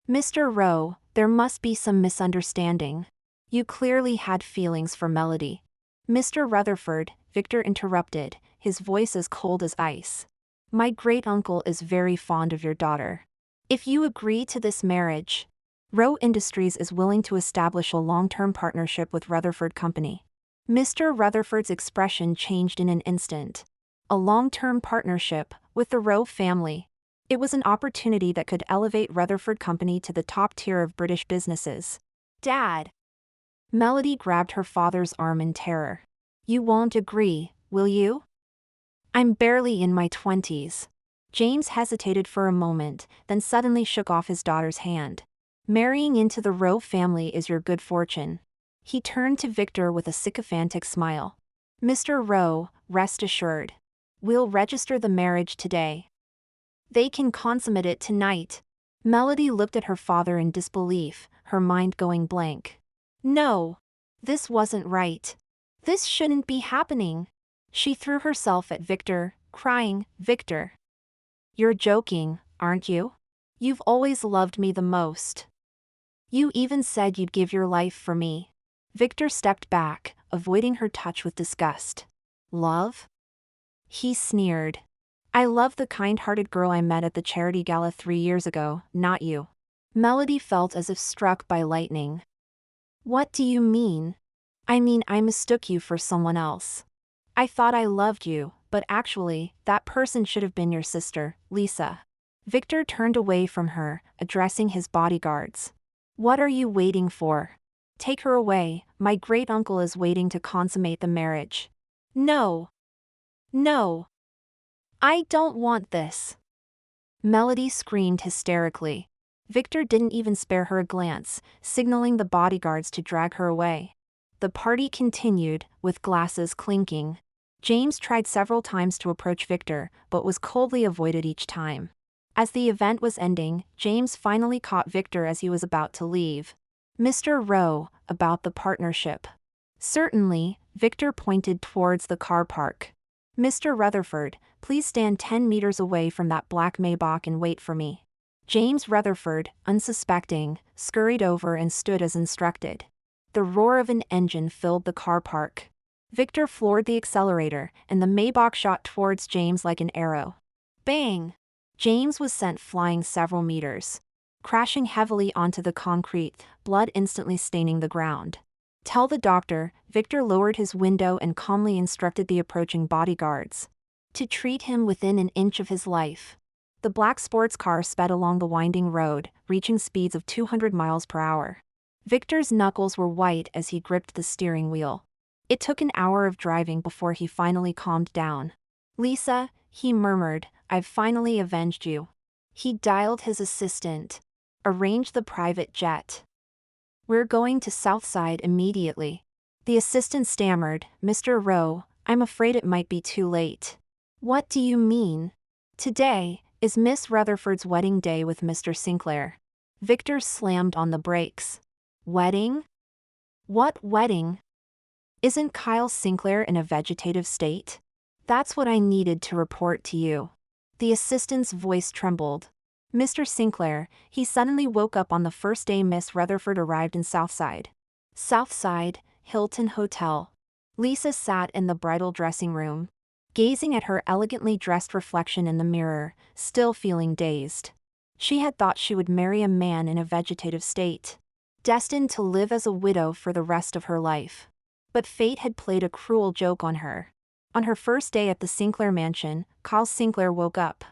"Mr. Rowe, there must be some misunderstanding. You clearly had feelings for Melody." "Mr. Rutherford, Victor interrupted, his voice as cold as ice. My great-uncle is very fond of your daughter. If you agree to this marriage, Rowe Industries is willing to establish a long-term partnership with Rutherford Company. Mr. Rutherford's expression changed in an instant. A long-term partnership with the Rowe family. It was an opportunity that could elevate Rutherford Company to the top tier of British businesses. Dad! Melody grabbed her father's arm in terror. You won't agree, will you? I'm barely in my 20s. James hesitated for a moment, then suddenly shook off his daughter's hand. Marrying into the Rowe family is your good fortune. He turned to Victor with a sycophantic smile. Mr. Rowe, rest assured. We'll register the marriage today. They can consummate it tonight. Melody looked at her father in disbelief, her mind going blank. No. This wasn't right. This shouldn't be happening. She threw herself at Victor, crying, Victor. You're joking, aren't you? You've always loved me the most. You even said you'd give your life for me. Victor stepped back, avoiding her touch with disgust. Love? He sneered. I love the kind-hearted girl I met at the charity gala 3 years ago, not you. Melody felt as if struck by lightning. What do you mean? I mean I mistook you for someone else. I thought I loved you, but actually, that person should have been your sister, Lisa. Victor turned away from her, addressing his bodyguards. What are you waiting for? Take her away, my great-uncle is waiting to consummate the marriage. No. No. I don't want this. Melody screamed hysterically. Victor didn't even spare her a glance, signaling the bodyguards to drag her away. The party continued, with glasses clinking. James tried several times to approach Victor, but was coldly avoided each time. As the event was ending, James finally caught Victor as he was about to leave. Mr. Rowe, about the partnership. Certainly, Victor pointed towards the car park. Mr. Rutherford, please stand 10 meters away from that black Maybach and wait for me. James Rutherford, unsuspecting, scurried over and stood as instructed. The roar of an engine filled the car park. Victor floored the accelerator, and the Maybach shot towards James like an arrow. Bang! James was sent flying several meters, crashing heavily onto the concrete, blood instantly staining the ground. Tell the doctor, Victor lowered his window and calmly instructed the approaching bodyguards to treat him within an inch of his life. The black sports car sped along the winding road, reaching speeds of 200 miles per hour. Victor's knuckles were white as he gripped the steering wheel. It took an hour of driving before he finally calmed down. Lisa, he murmured, I've finally avenged you. He dialed his assistant. Arrange the private jet. We're going to Southside immediately. The assistant stammered, Mr. Rowe, I'm afraid it might be too late. What do you mean? Today is Miss Rutherford's wedding day with Mr. Sinclair. Victor slammed on the brakes. Wedding? What wedding? Isn't Kyle Sinclair in a vegetative state? That's what I needed to report to you. The assistant's voice trembled. Mr. Sinclair, he suddenly woke up on the first day Miss Rutherford arrived in Southside. Southside, Hilton Hotel. Lisa sat in the bridal dressing room, gazing at her elegantly dressed reflection in the mirror, still feeling dazed. She had thought she would marry a man in a vegetative state, destined to live as a widow for the rest of her life. But fate had played a cruel joke on her. On her first day at the Sinclair mansion, Kyle Sinclair woke up.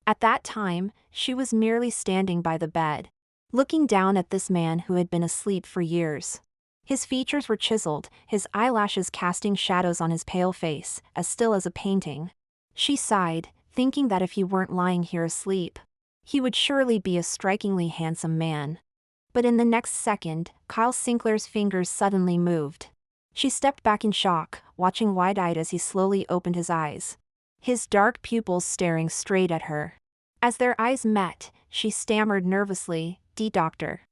At that time, she was merely standing by the bed, looking down at this man who had been asleep for years. His features were chiseled, his eyelashes casting shadows on his pale face, as still as a painting. She sighed, thinking that if he weren't lying here asleep, he would surely be a strikingly handsome man. But in the next second, Kyle Sinclair's fingers suddenly moved. She stepped back in shock, watching wide-eyed as he slowly opened his eyes, his dark pupils staring straight at her. As their eyes met, she stammered nervously, Doctor.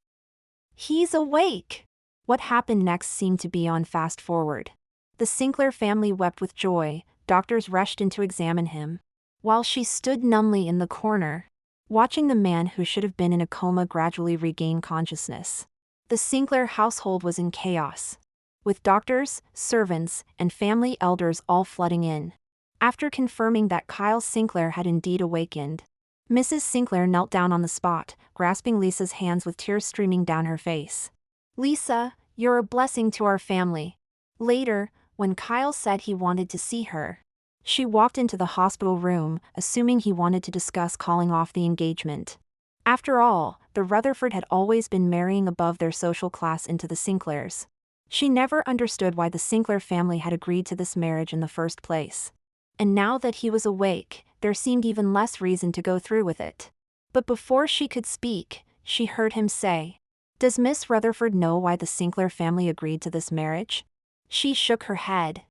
He's awake! What happened next seemed to be on fast forward. The Sinclair family wept with joy, doctors rushed in to examine him, while she stood numbly in the corner, watching the man who should have been in a coma gradually regain consciousness. The Sinclair household was in chaos. with doctors, servants, and family elders all flooding in. After confirming that Kyle Sinclair had indeed awakened, Mrs. Sinclair knelt down on the spot, grasping Lisa's hands with tears streaming down her face. "Lisa, you're a blessing to our family." Later, when Kyle said he wanted to see her, she walked into the hospital room, assuming he wanted to discuss calling off the engagement. After all, the Rutherford had always been marrying above their social class into the Sinclairs. She never understood why the Sinclair family had agreed to this marriage in the first place. And now that he was awake, there seemed even less reason to go through with it. But before she could speak, she heard him say, "Does Miss Rutherford know why the Sinclair family agreed to this marriage?" She shook her head.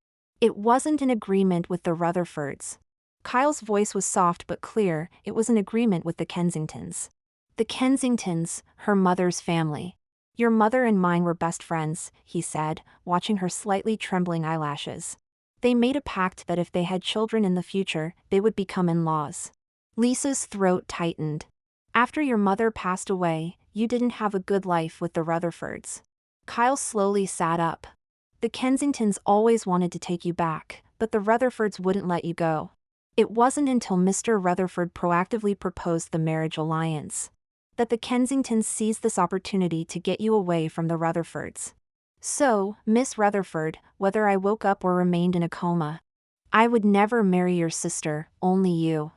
It wasn't an agreement with the Rutherfords. Kyle's voice was soft but clear. It was an agreement with the Kensingtons. The Kensingtons, her mother's family. "Your mother and mine were best friends," he said, watching her slightly trembling eyelashes. "They made a pact that if they had children in the future, they would become in-laws." Lisa's throat tightened. "After your mother passed away, you didn't have a good life with the Rutherfords." Kyle slowly sat up. "The Kensingtons always wanted to take you back, but the Rutherfords wouldn't let you go. It wasn't until Mr. Rutherford proactively proposed the marriage alliance that the Kensingtons seized this opportunity to get you away from the Rutherfords. So, Miss Rutherford, whether I woke up or remained in a coma, I would never marry your sister, only you.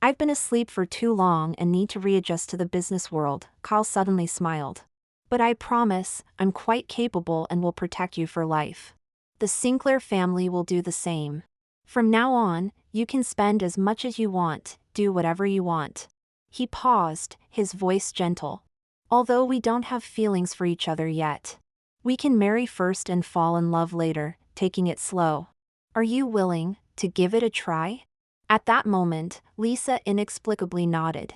I've been asleep for too long and need to readjust to the business world." Kyle suddenly smiled. "But I promise, I'm quite capable and will protect you for life. The Sinclair family will do the same. From now on, you can spend as much as you want, do whatever you want." He paused, his voice gentle. "Although we don't have feelings for each other yet, we can marry first and fall in love later, taking it slow. Are you willing to give it a try?" At that moment, Lisa inexplicably nodded.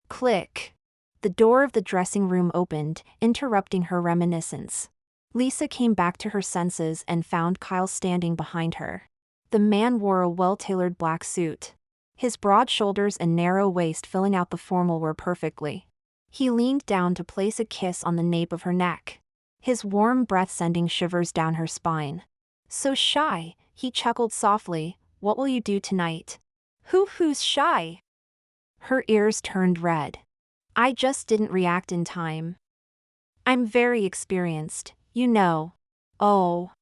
Click. The door of the dressing room opened, interrupting her reminiscence. Lisa came back to her senses and found Kyle standing behind her. The man wore a well-tailored black suit. His broad shoulders and narrow waist filling out the formal wear perfectly. He leaned down to place a kiss on the nape of her neck, his warm breath sending shivers down her spine. "So shy," he chuckled softly. "What will you do tonight?" Who's shy?" Her ears turned red. "I just didn't react in time. I'm very experienced, you know." "Oh."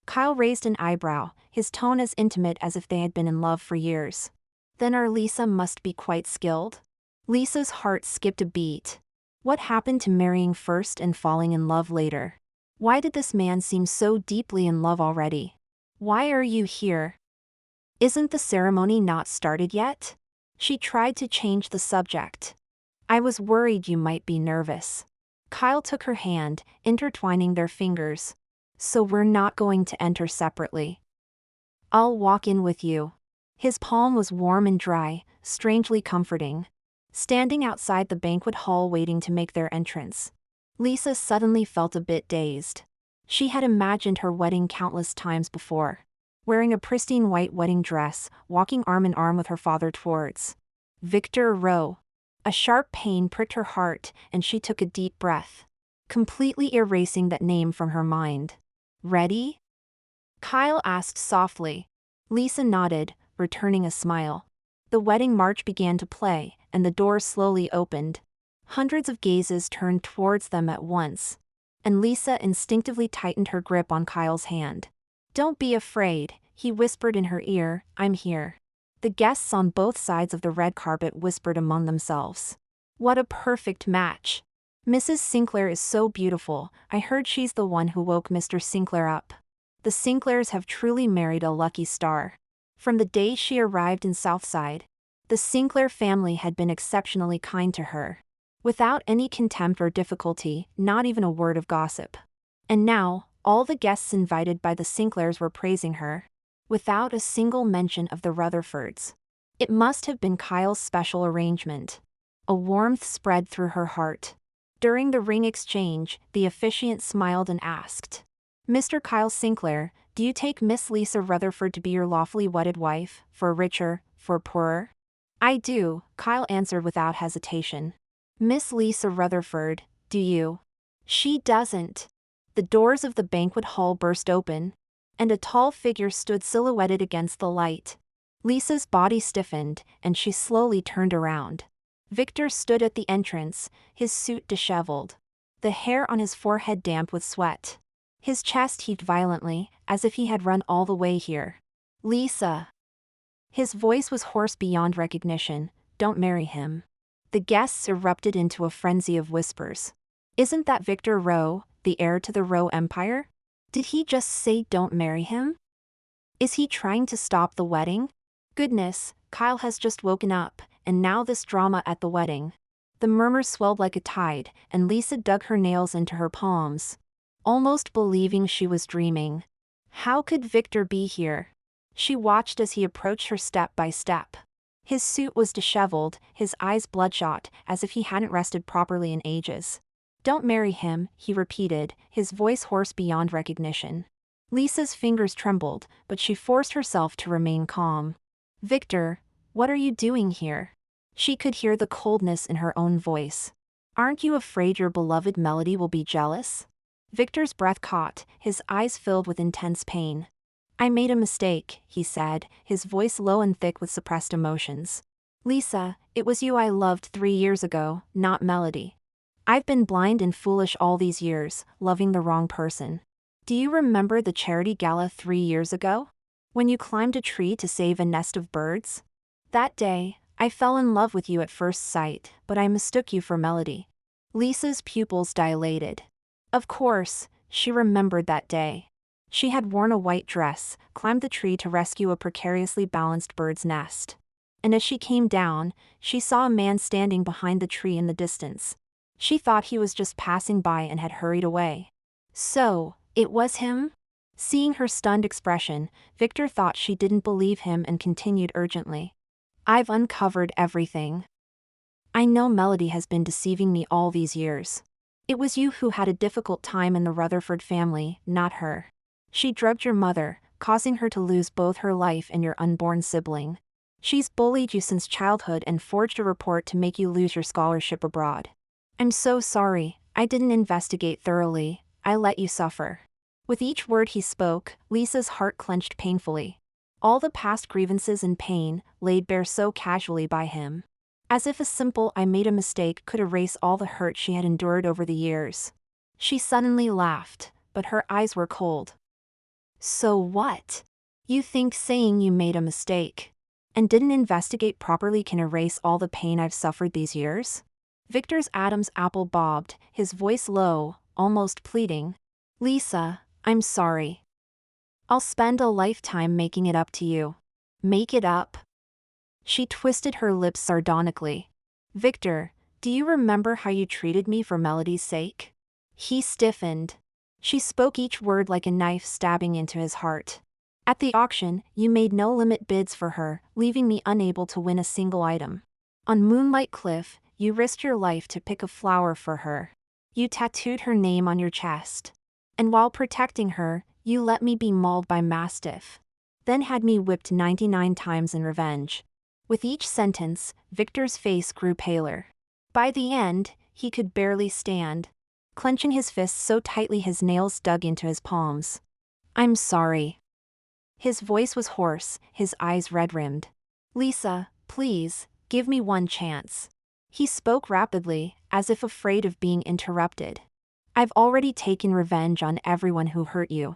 Kyle raised an eyebrow, his tone as intimate as if they had been in love for years. "Then our Lisa must be quite skilled?" Lisa's heart skipped a beat. What happened to marrying first and falling in love later? Why did this man seem so deeply in love already? "Why are you here? Isn't the ceremony not started yet?" She tried to change the subject. "I was worried you might be nervous." Kyle took her hand, intertwining their fingers. "So we're not going to enter separately. I'll walk in with you." His palm was warm and dry, strangely comforting. Standing outside the banquet hall waiting to make their entrance, Lisa suddenly felt a bit dazed. She had imagined her wedding countless times before, wearing a pristine white wedding dress, walking arm in arm with her father towards Victor Rowe. A sharp pain pricked her heart, and she took a deep breath, completely erasing that name from her mind. "Ready?" Kyle asked softly. Lisa nodded, returning a smile. The wedding march began to play, and the door slowly opened. Hundreds of gazes turned towards them at once, and Lisa instinctively tightened her grip on Kyle's hand. "Don't be afraid," he whispered in her ear, "I'm here." The guests on both sides of the red carpet whispered among themselves. "What a perfect match. Mrs. Sinclair is so beautiful. I heard she's the one who woke Mr. Sinclair up." The Sinclairs have truly married a lucky star. From the day she arrived in Southside, the Sinclair family had been exceptionally kind to her, without any contempt or difficulty, not even a word of gossip. And now, all the guests invited by the Sinclairs were praising her, without a single mention of the Rutherfords. It must have been Kyle's special arrangement. A warmth spread through her heart. During the ring exchange, the officiant smiled and asked, "Mr. Kyle Sinclair, do you take Miss Lisa Rutherford to be your lawfully wedded wife, for richer, for poorer?" "I do," Kyle answered without hesitation. "Miss Lisa Rutherford, do you?" "She doesn't." The doors of the banquet hall burst open, and a tall figure stood silhouetted against the light. Lisa's body stiffened, and she slowly turned around. Victor stood at the entrance, his suit disheveled, the hair on his forehead damp with sweat. His chest heaved violently, as if he had run all the way here. "Lisa." His voice was hoarse beyond recognition. "Don't marry him." The guests erupted into a frenzy of whispers. "Isn't that Victor Rowe, the heir to the Rowe Empire? Did he just say don't marry him? Is he trying to stop the wedding? Goodness, Kyle has just woken up, and now this drama at the wedding." The murmurs swelled like a tide, and Lisa dug her nails into her palms, almost believing she was dreaming. How could Victor be here? She watched as he approached her step by step. His suit was disheveled, his eyes bloodshot, as if he hadn't rested properly in ages. "Don't marry him," he repeated, his voice hoarse beyond recognition. Lisa's fingers trembled, but she forced herself to remain calm. "Victor, what are you doing here?" She could hear the coldness in her own voice. "Aren't you afraid your beloved Melody will be jealous?" Victor's breath caught, his eyes filled with intense pain. "I made a mistake," he said, his voice low and thick with suppressed emotions. "Lisa, it was you I loved 3 years ago, not Melody. I've been blind and foolish all these years, loving the wrong person. Do you remember the charity gala 3 years ago? When you climbed a tree to save a nest of birds? That day, I fell in love with you at first sight, but I mistook you for Melody." Lisa's pupils dilated. Of course, she remembered that day. She had worn a white dress, climbed the tree to rescue a precariously balanced bird's nest. And as she came down, she saw a man standing behind the tree in the distance. She thought he was just passing by and had hurried away. So, it was him? Seeing her stunned expression, Victor thought she didn't believe him and continued urgently. "I've uncovered everything. I know Melody has been deceiving me all these years. It was you who had a difficult time in the Rutherford family, not her. She drugged your mother, causing her to lose both her life and your unborn sibling. She's bullied you since childhood and forged a report to make you lose your scholarship abroad. I'm so sorry, I didn't investigate thoroughly, I let you suffer." With each word he spoke, Lisa's heart clenched painfully. All the past grievances and pain, laid bare so casually by him. As if a simple "I made a mistake" could erase all the hurt she had endured over the years. She suddenly laughed, but her eyes were cold. "So what? You think saying you made a mistake and didn't investigate properly can erase all the pain I've suffered these years?" Victor's Adam's apple bobbed, his voice low, almost pleading. "Lisa, I'm sorry. I'll spend a lifetime making it up to you." "Make it up?" She twisted her lips sardonically. "Victor, do you remember how you treated me for Melody's sake?" He stiffened. She spoke each word like a knife stabbing into his heart. "At the auction, you made no-limit bids for her, leaving me unable to win a single item. On Moonlight Cliff, you risked your life to pick a flower for her. You tattooed her name on your chest. And while protecting her, you let me be mauled by Mastiff. Then had me whipped 99 times in revenge." With each sentence, Victor's face grew paler. By the end, he could barely stand, clenching his fists so tightly his nails dug into his palms. "I'm sorry." His voice was hoarse, his eyes red-rimmed. "Lisa, please, give me one chance." He spoke rapidly, as if afraid of being interrupted. "I've already taken revenge on everyone who hurt you.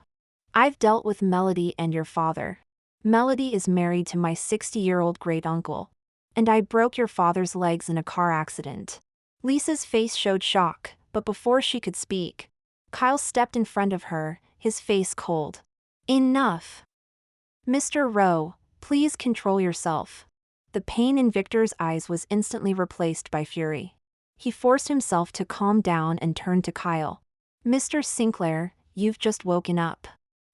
I've dealt with Melody and your father. Melody is married to my 60-year-old great-uncle. And I broke your father's legs in a car accident." Lisa's face showed shock, but before she could speak, Kyle stepped in front of her, his face cold. "Enough. Mr. Rowe, please control yourself." The pain in Victor's eyes was instantly replaced by fury. He forced himself to calm down and turned to Kyle. "Mr. Sinclair, you've just woken up.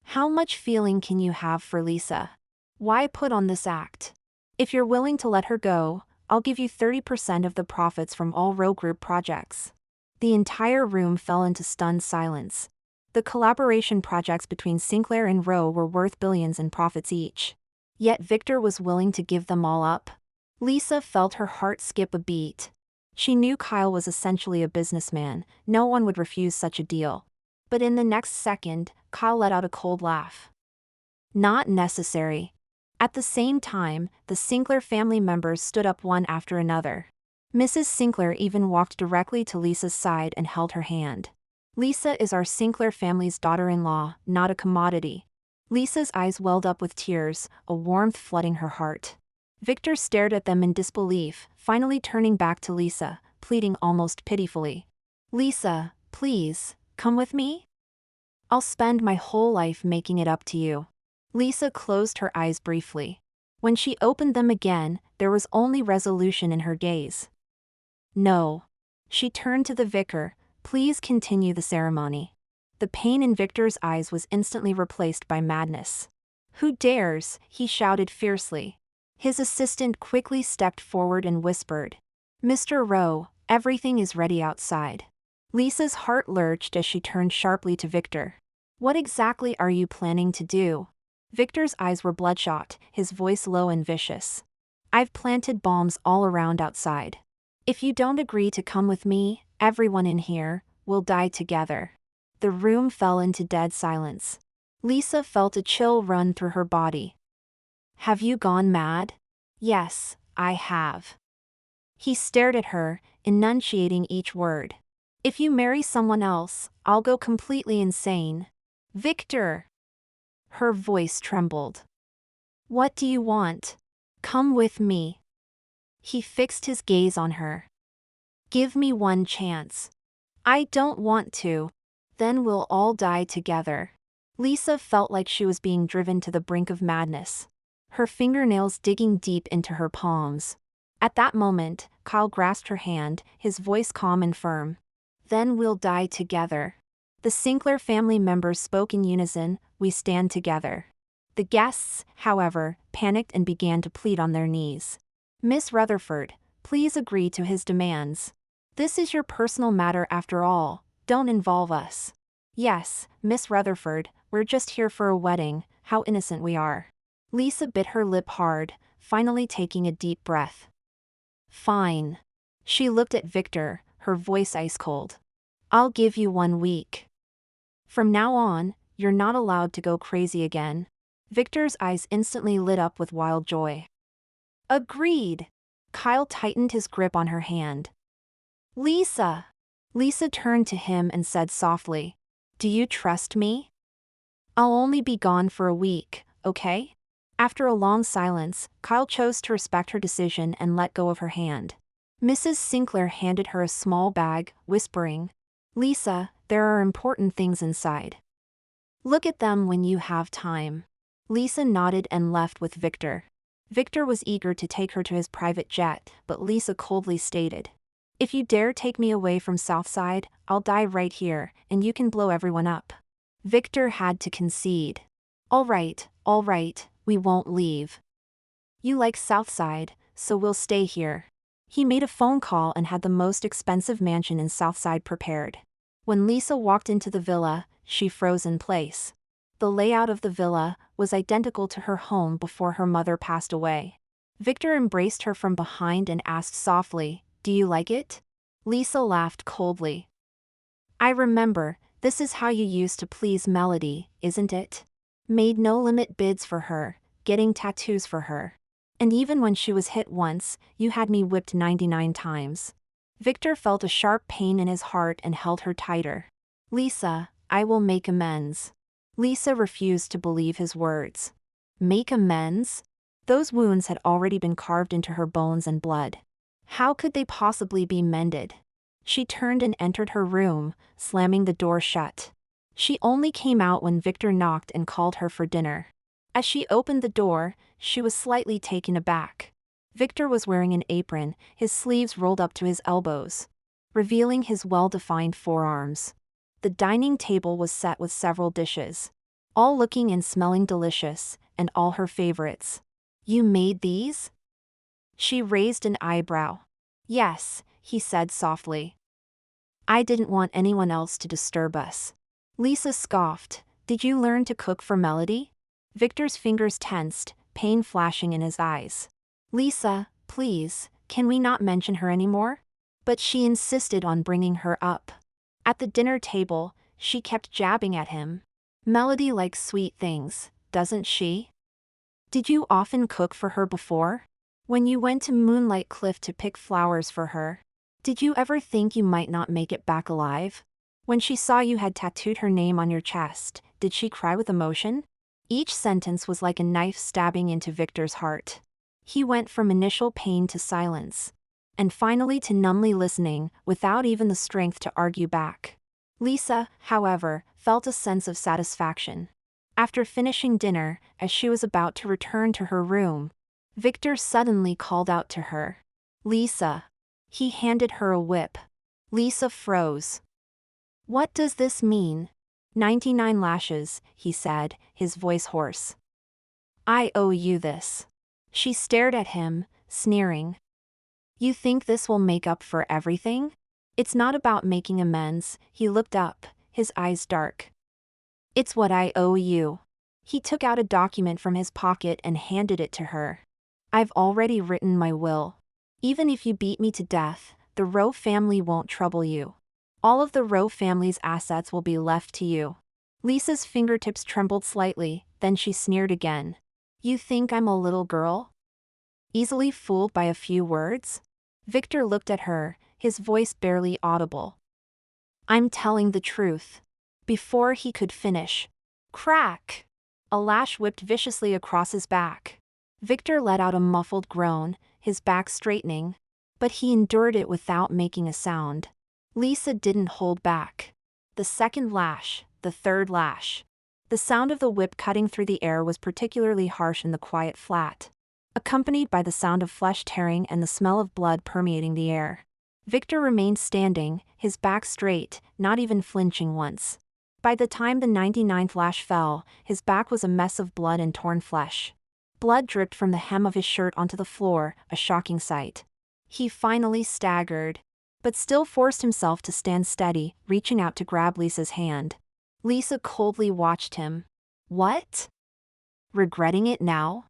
How much feeling can you have for Lisa? Why put on this act? If you're willing to let her go, I'll give you 30% of the profits from all Rowe Group projects." The entire room fell into stunned silence. The collaboration projects between Sinclair and Rowe were worth billions in profits each. Yet Victor was willing to give them all up. Lisa felt her heart skip a beat. She knew Kyle was essentially a businessman, no one would refuse such a deal. But in the next second, Kyle let out a cold laugh. Not necessary. At the same time, the Sinclair family members stood up one after another. Mrs. Sinclair even walked directly to Lisa's side and held her hand. Lisa is our Sinclair family's daughter-in-law, not a commodity. Lisa's eyes welled up with tears, a warmth flooding her heart. Victor stared at them in disbelief, finally turning back to Lisa, pleading almost pitifully. Lisa, please, come with me? I'll spend my whole life making it up to you. Lisa closed her eyes briefly. When she opened them again, there was only resolution in her gaze. No. She turned to the vicar. Please continue the ceremony. The pain in Victor's eyes was instantly replaced by madness. Who dares? He shouted fiercely. His assistant quickly stepped forward and whispered. Mr. Rowe, everything is ready outside. Lisa's heart lurched as she turned sharply to Victor. What exactly are you planning to do? Victor's eyes were bloodshot, his voice low and vicious. I've planted bombs all around outside. If you don't agree to come with me, everyone in here will die together. The room fell into dead silence. Lisa felt a chill run through her body. Have you gone mad? Yes, I have. He stared at her, enunciating each word. If you marry someone else, I'll go completely insane. Victor! Her voice trembled. What do you want? Come with me. He fixed his gaze on her. Give me one chance. I don't want to. Then we'll all die together. Lisa felt like she was being driven to the brink of madness, her fingernails digging deep into her palms. At that moment, Kyle grasped her hand, his voice calm and firm. Then we'll die together. The Sinclair family members spoke in unison, we stand together. The guests, however, panicked and began to plead on their knees. Miss Rutherford, please agree to his demands. This is your personal matter after all, don't involve us. Yes, Miss Rutherford, we're just here for a wedding, how innocent we are. Lisa bit her lip hard, finally taking a deep breath. Fine. She looked at Victor, her voice ice cold. I'll give you 1 week. From now on, you're not allowed to go crazy again. Victor's eyes instantly lit up with wild joy. Agreed. Kyle tightened his grip on her hand. Lisa! Lisa turned to him and said softly, do you trust me? I'll only be gone for a week, okay? After a long silence, Kyle chose to respect her decision and let go of her hand. Mrs. Sinclair handed her a small bag, whispering, Lisa, there are important things inside. Look at them when you have time. Lisa nodded and left with Victor. Victor was eager to take her to his private jet, but Lisa coldly stated, if you dare take me away from Southside, I'll die right here, and you can blow everyone up. Victor had to concede. All right, we won't leave. You like Southside, so we'll stay here. He made a phone call and had the most expensive mansion in Southside prepared. When Lisa walked into the villa, she froze in place. The layout of the villa was identical to her home before her mother passed away. Victor embraced her from behind and asked softly, do you like it? Lisa laughed coldly. I remember, this is how you used to please Melody, isn't it? Made no-limit bids for her, getting tattoos for her. And even when she was hit once, you had me whipped 99 times. Victor felt a sharp pain in his heart and held her tighter. Lisa, I will make amends. Lisa refused to believe his words. Make amends? Those wounds had already been carved into her bones and blood. How could they possibly be mended? She turned and entered her room, slamming the door shut. She only came out when Victor knocked and called her for dinner. As she opened the door, she was slightly taken aback. Victor was wearing an apron, his sleeves rolled up to his elbows, revealing his well-defined forearms. The dining table was set with several dishes, all looking and smelling delicious, and all her favorites. You made these? She raised an eyebrow. Yes, he said softly. I didn't want anyone else to disturb us. Lisa scoffed. Did you learn to cook for Melody? Victor's fingers tensed, pain flashing in his eyes. Lisa, please, can we not mention her anymore? But she insisted on bringing her up. At the dinner table, She kept jabbing at him. Melody likes sweet things, doesn't she? Did you often cook for her before? When you went to Moonlight Cliff to pick flowers for her, did you ever think you might not make it back alive? When she saw you had tattooed her name on your chest, did she cry with emotion? Each sentence was like a knife stabbing into Victor's heart. He went from initial pain to silence, and finally to numbly listening, without even the strength to argue back. Lisa, however, felt a sense of satisfaction. After finishing dinner, as she was about to return to her room, Victor suddenly called out to her. "Lisa." He handed her a whip. Lisa froze. "What does this mean?" 99 lashes, he said, his voice hoarse. "I owe you this." She stared at him, sneering. "You think this will make up for everything?" "It's not about making amends." He looked up, his eyes dark. "It's what I owe you." He took out a document from his pocket and handed it to her. "I've already written my will. Even if you beat me to death, the Rowe family won't trouble you. All of the Rowe family's assets will be left to you." Lisa's fingertips trembled slightly, then she sneered again. "You think I'm a little girl? Easily fooled by a few words?" Victor looked at her, his voice barely audible. "I'm telling the truth." Before he could finish, crack! A lash whipped viciously across his back. Victor let out a muffled groan, his back straightening, but he endured it without making a sound. Lisa didn't hold back. The second lash, the third lash. The sound of the whip cutting through the air was particularly harsh in the quiet flat, accompanied by the sound of flesh tearing and the smell of blood permeating the air. Victor remained standing, his back straight, not even flinching once. By the time the 99th lash fell, his back was a mess of blood and torn flesh. Blood dripped from the hem of his shirt onto the floor, a shocking sight. He finally staggered, but still forced himself to stand steady, reaching out to grab Lisa's hand. Lisa coldly watched him. "What? Regretting it now?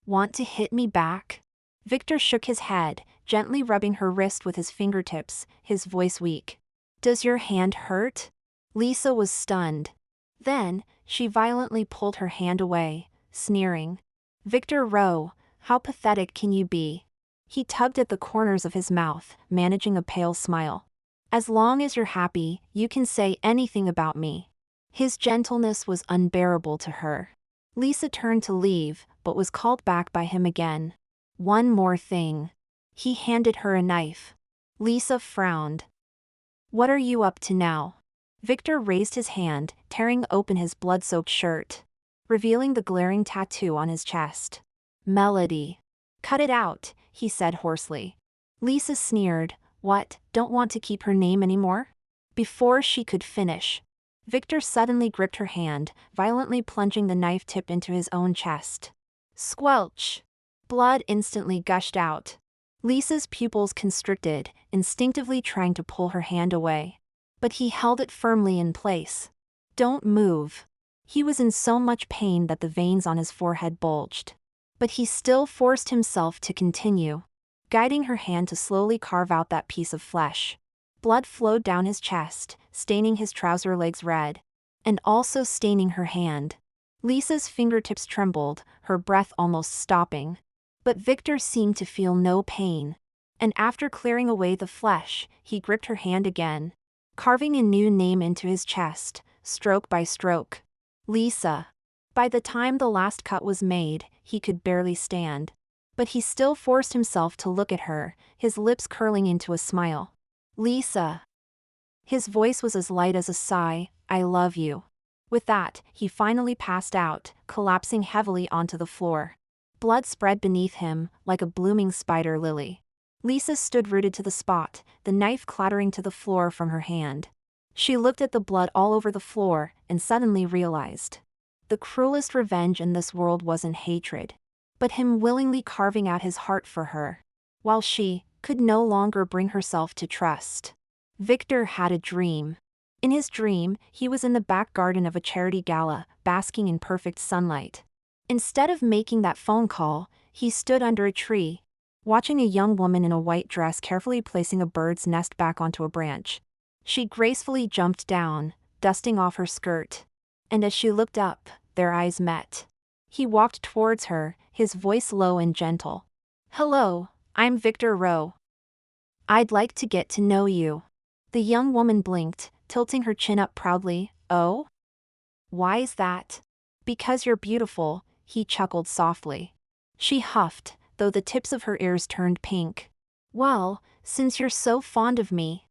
Want to hit me back?" Victor shook his head, gently rubbing her wrist with his fingertips, his voice weak. "Does your hand hurt?" Lisa was stunned. Then, she violently pulled her hand away, sneering. "Victor Rowe, how pathetic can you be?" He tugged at the corners of his mouth, managing a pale smile. "As long as you're happy, you can say anything about me." His gentleness was unbearable to her. Lisa turned to leave, but was called back by him again. "One more thing." He handed her a knife. Lisa frowned. "What are you up to now?" Victor raised his hand, tearing open his blood-soaked shirt, revealing the glaring tattoo on his chest. "Melody." "Cut it out," he said hoarsely. Lisa sneered. "What, don't want to keep her name anymore?" Before she could finish, Victor suddenly gripped her hand, violently plunging the knife tip into his own chest. Squelch! Blood instantly gushed out. Lisa's pupils constricted, instinctively trying to pull her hand away. But he held it firmly in place. "Don't move." He was in so much pain that the veins on his forehead bulged. But he still forced himself to continue, guiding her hand to slowly carve out that piece of flesh. Blood flowed down his chest, staining his trouser legs red, and also staining her hand. Lisa's fingertips trembled, her breath almost stopping. But Victor seemed to feel no pain, and after clearing away the flesh, he gripped her hand again, carving a new name into his chest, stroke by stroke. Lisa. By the time the last cut was made, he could barely stand. But he still forced himself to look at her, his lips curling into a smile. "Lisa." His voice was as light as a sigh. "I love you." With that, he finally passed out, collapsing heavily onto the floor. Blood spread beneath him, like a blooming spider lily. Lisa stood rooted to the spot, the knife clattering to the floor from her hand. She looked at the blood all over the floor, and suddenly realized. The cruelest revenge in this world wasn't hatred, but him willingly carving out his heart for her, while she could no longer bring herself to trust. Victor had a dream. In his dream, he was in the back garden of a charity gala, basking in perfect sunlight. Instead of making that phone call, he stood under a tree, watching a young woman in a white dress carefully placing a bird's nest back onto a branch. She gracefully jumped down, dusting off her skirt. And as she looked up, their eyes met. He walked towards her, his voice low and gentle. "Hello, I'm Victor Rowe. I'd like to get to know you." The young woman blinked, tilting her chin up proudly. "Oh? Why is that?" "Because you're beautiful," he chuckled softly. She huffed, though the tips of her ears turned pink. "Well, since you're so fond of me,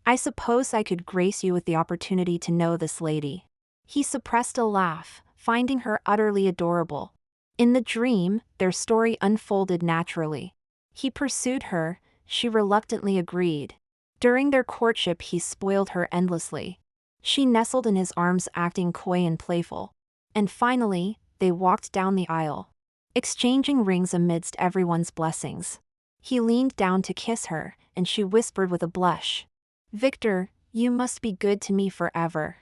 I suppose I could grace you with the opportunity to know this lady." He suppressed a laugh, finding her utterly adorable. In the dream, their story unfolded naturally. He pursued her, she reluctantly agreed. During their courtship he spoiled her endlessly. She nestled in his arms acting coy and playful. And finally, they walked down the aisle, exchanging rings amidst everyone's blessings. He leaned down to kiss her, and she whispered with a blush, "Victor, you must be good to me forever."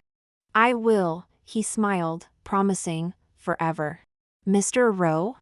"I will," he smiled, promising, "forever." "Mr. Rowe?"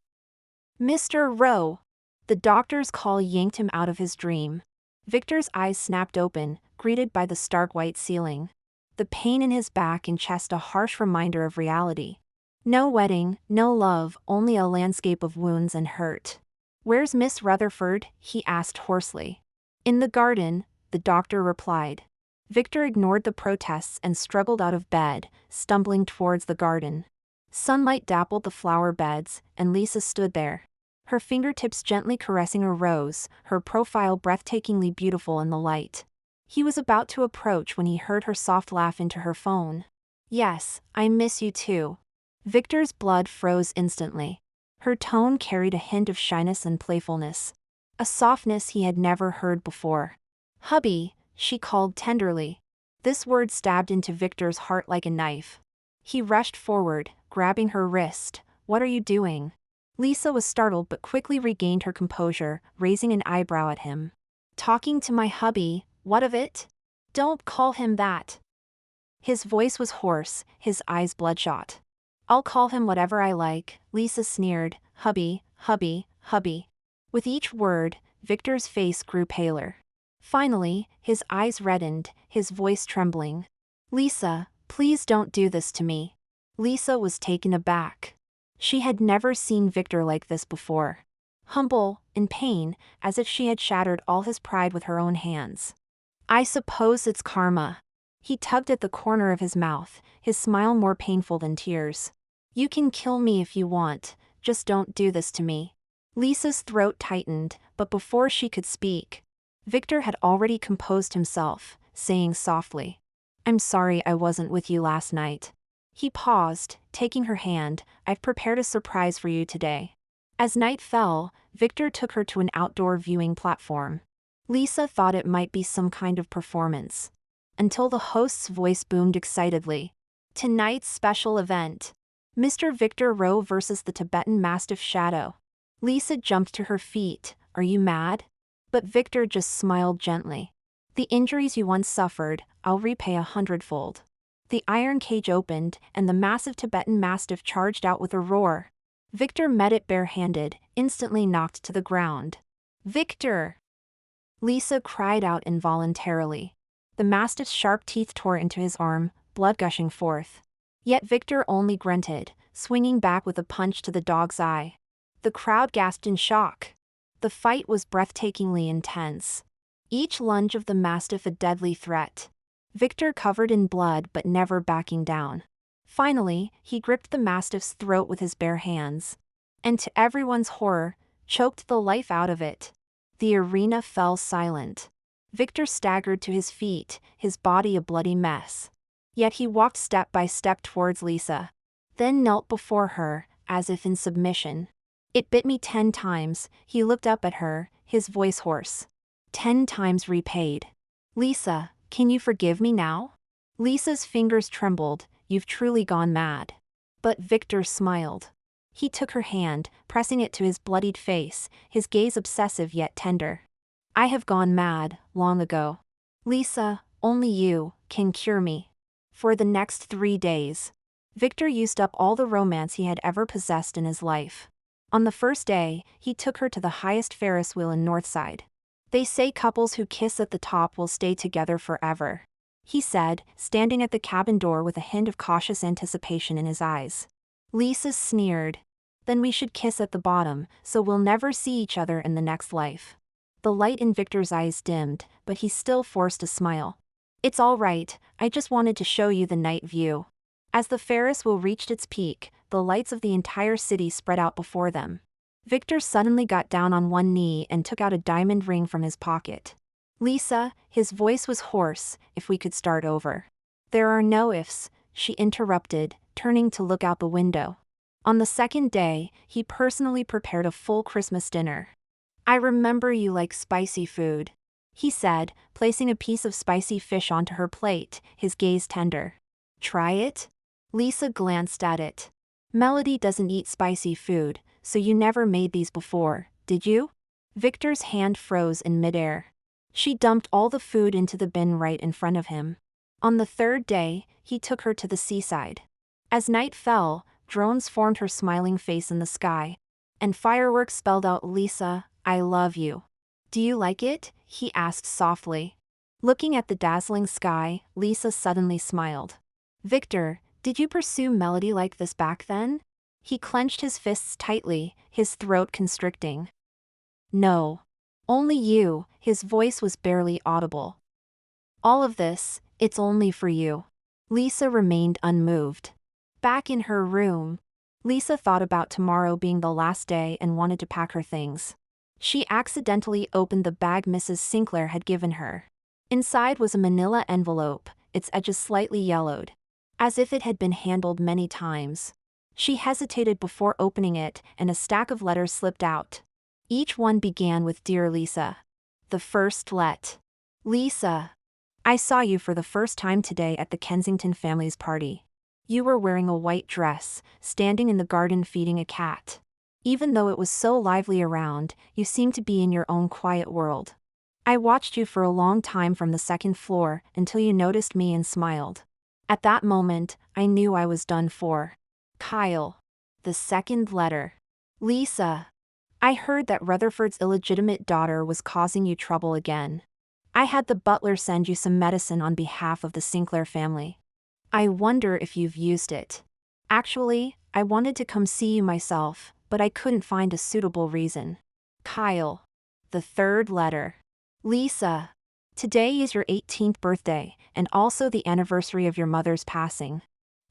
"Mr. Rowe!" The doctor's call yanked him out of his dream. Victor's eyes snapped open, greeted by the stark white ceiling. The pain in his back and chest a harsh reminder of reality. No wedding, no love, only a landscape of wounds and hurt. "Where's Miss Rutherford?" he asked hoarsely. "In the garden," the doctor replied. Victor ignored the protests and struggled out of bed, stumbling towards the garden. Sunlight dappled the flower beds, and Lisa stood there, her fingertips gently caressing a rose, her profile breathtakingly beautiful in the light. He was about to approach when he heard her soft laugh into her phone. "Yes, I miss you too." Victor's blood froze instantly. Her tone carried a hint of shyness and playfulness, a softness he had never heard before. "Hubby," she called tenderly. This word stabbed into Victor's heart like a knife. He rushed forward, grabbing her wrist. "What are you doing?" Lisa was startled but quickly regained her composure, raising an eyebrow at him. "Talking to my hubby, what of it?" "Don't call him that." His voice was hoarse, his eyes bloodshot. "I'll call him whatever I like," Lisa sneered. "Hubby, hubby, hubby." With each word, Victor's face grew paler. Finally, his eyes reddened, his voice trembling. "Lisa, please don't do this to me." Lisa was taken aback. She had never seen Victor like this before. Humble, in pain, as if she had shattered all his pride with her own hands. "I suppose it's karma." He tugged at the corner of his mouth, his smile more painful than tears. "You can kill me if you want, just don't do this to me." Lisa's throat tightened, but before she could speak, Victor had already composed himself, saying softly, "I'm sorry I wasn't with you last night." He paused, taking her hand. "I've prepared a surprise for you today." As night fell, Victor took her to an outdoor viewing platform. Lisa thought it might be some kind of performance, until the host's voice boomed excitedly. "Tonight's special event. Mr. Victor Rowe versus the Tibetan Mastiff Shadow." Lisa jumped to her feet. "Are you mad?" But Victor just smiled gently. "The injuries you once suffered, I'll repay 100-fold." The iron cage opened, and the massive Tibetan Mastiff charged out with a roar. Victor met it barehanded, instantly knocked to the ground. "Victor!" Lisa cried out involuntarily. The Mastiff's sharp teeth tore into his arm, blood gushing forth. Yet Victor only grunted, swinging back with a punch to the dog's eye. The crowd gasped in shock. The fight was breathtakingly intense. Each lunge of the Mastiff a deadly threat. Victor covered in blood but never backing down. Finally, he gripped the Mastiff's throat with his bare hands. And to everyone's horror, choked the life out of it. The arena fell silent. Victor staggered to his feet, his body a bloody mess. Yet he walked step by step towards Lisa. Then knelt before her, as if in submission. "It bit me 10 times, he looked up at her, his voice hoarse. 10 times repaid. "Lisa, can you forgive me now?" Lisa's fingers trembled. "You've truly gone mad." But Victor smiled. He took her hand, pressing it to his bloodied face, his gaze obsessive yet tender. "I have gone mad, long ago. Lisa, only you can cure me." For the next 3 days, Victor used up all the romance he had ever possessed in his life. On the first day, he took her to the highest Ferris wheel in Northside. They say couples who kiss at the top will stay together forever. he said, standing at the cabin door with a hint of cautious anticipation in his eyes. Lisa sneered. Then we should kiss at the bottom, so we'll never see each other in the next life. The light in Victor's eyes dimmed, but he still forced a smile. It's all right, I just wanted to show you the night view. As the Ferris wheel reached its peak, the lights of the entire city spread out before them. Victor suddenly got down on one knee and took out a diamond ring from his pocket. Lisa, his voice was hoarse, if we could start over. There are no ifs, she interrupted, turning to look out the window. On the second day, he personally prepared a full Christmas dinner. I remember you like spicy food, he said, placing a piece of spicy fish onto her plate, his gaze tender. Try it? Lisa glanced at it. Melody doesn't eat spicy food, so you never made these before, did you? Victor's hand froze in midair. She dumped all the food into the bin right in front of him. On the third day, he took her to the seaside. As night fell, drones formed her smiling face in the sky, and fireworks spelled out Lisa, I love you. Do you like it? He asked softly. Looking at the dazzling sky, Lisa suddenly smiled. Victor, did you pursue Melody like this back then? He clenched his fists tightly, his throat constricting. No. Only you, his voice was barely audible. All of this, it's only for you. Lisa remained unmoved. Back in her room, Lisa thought about tomorrow being the last day and wanted to pack her things. She accidentally opened the bag Mrs. Sinclair had given her. Inside was a manila envelope, its edges slightly yellowed, as if it had been handled many times. She hesitated before opening it, and a stack of letters slipped out. Each one began with Dear Lisa. The first let. Lisa. I saw you for the first time today at the Kensington family's party. You were wearing a white dress, standing in the garden feeding a cat. Even though it was so lively around, you seemed to be in your own quiet world. I watched you for a long time from the second floor until you noticed me and smiled. At that moment, I knew I was done for. Kyle. The second letter. Lisa. I heard that Rutherford's illegitimate daughter was causing you trouble again. I had the butler send you some medicine on behalf of the Sinclair family. I wonder if you've used it. Actually, I wanted to come see you myself, but I couldn't find a suitable reason. Kyle. The third letter. Lisa. Today is your 18th birthday, and also the anniversary of your mother's passing.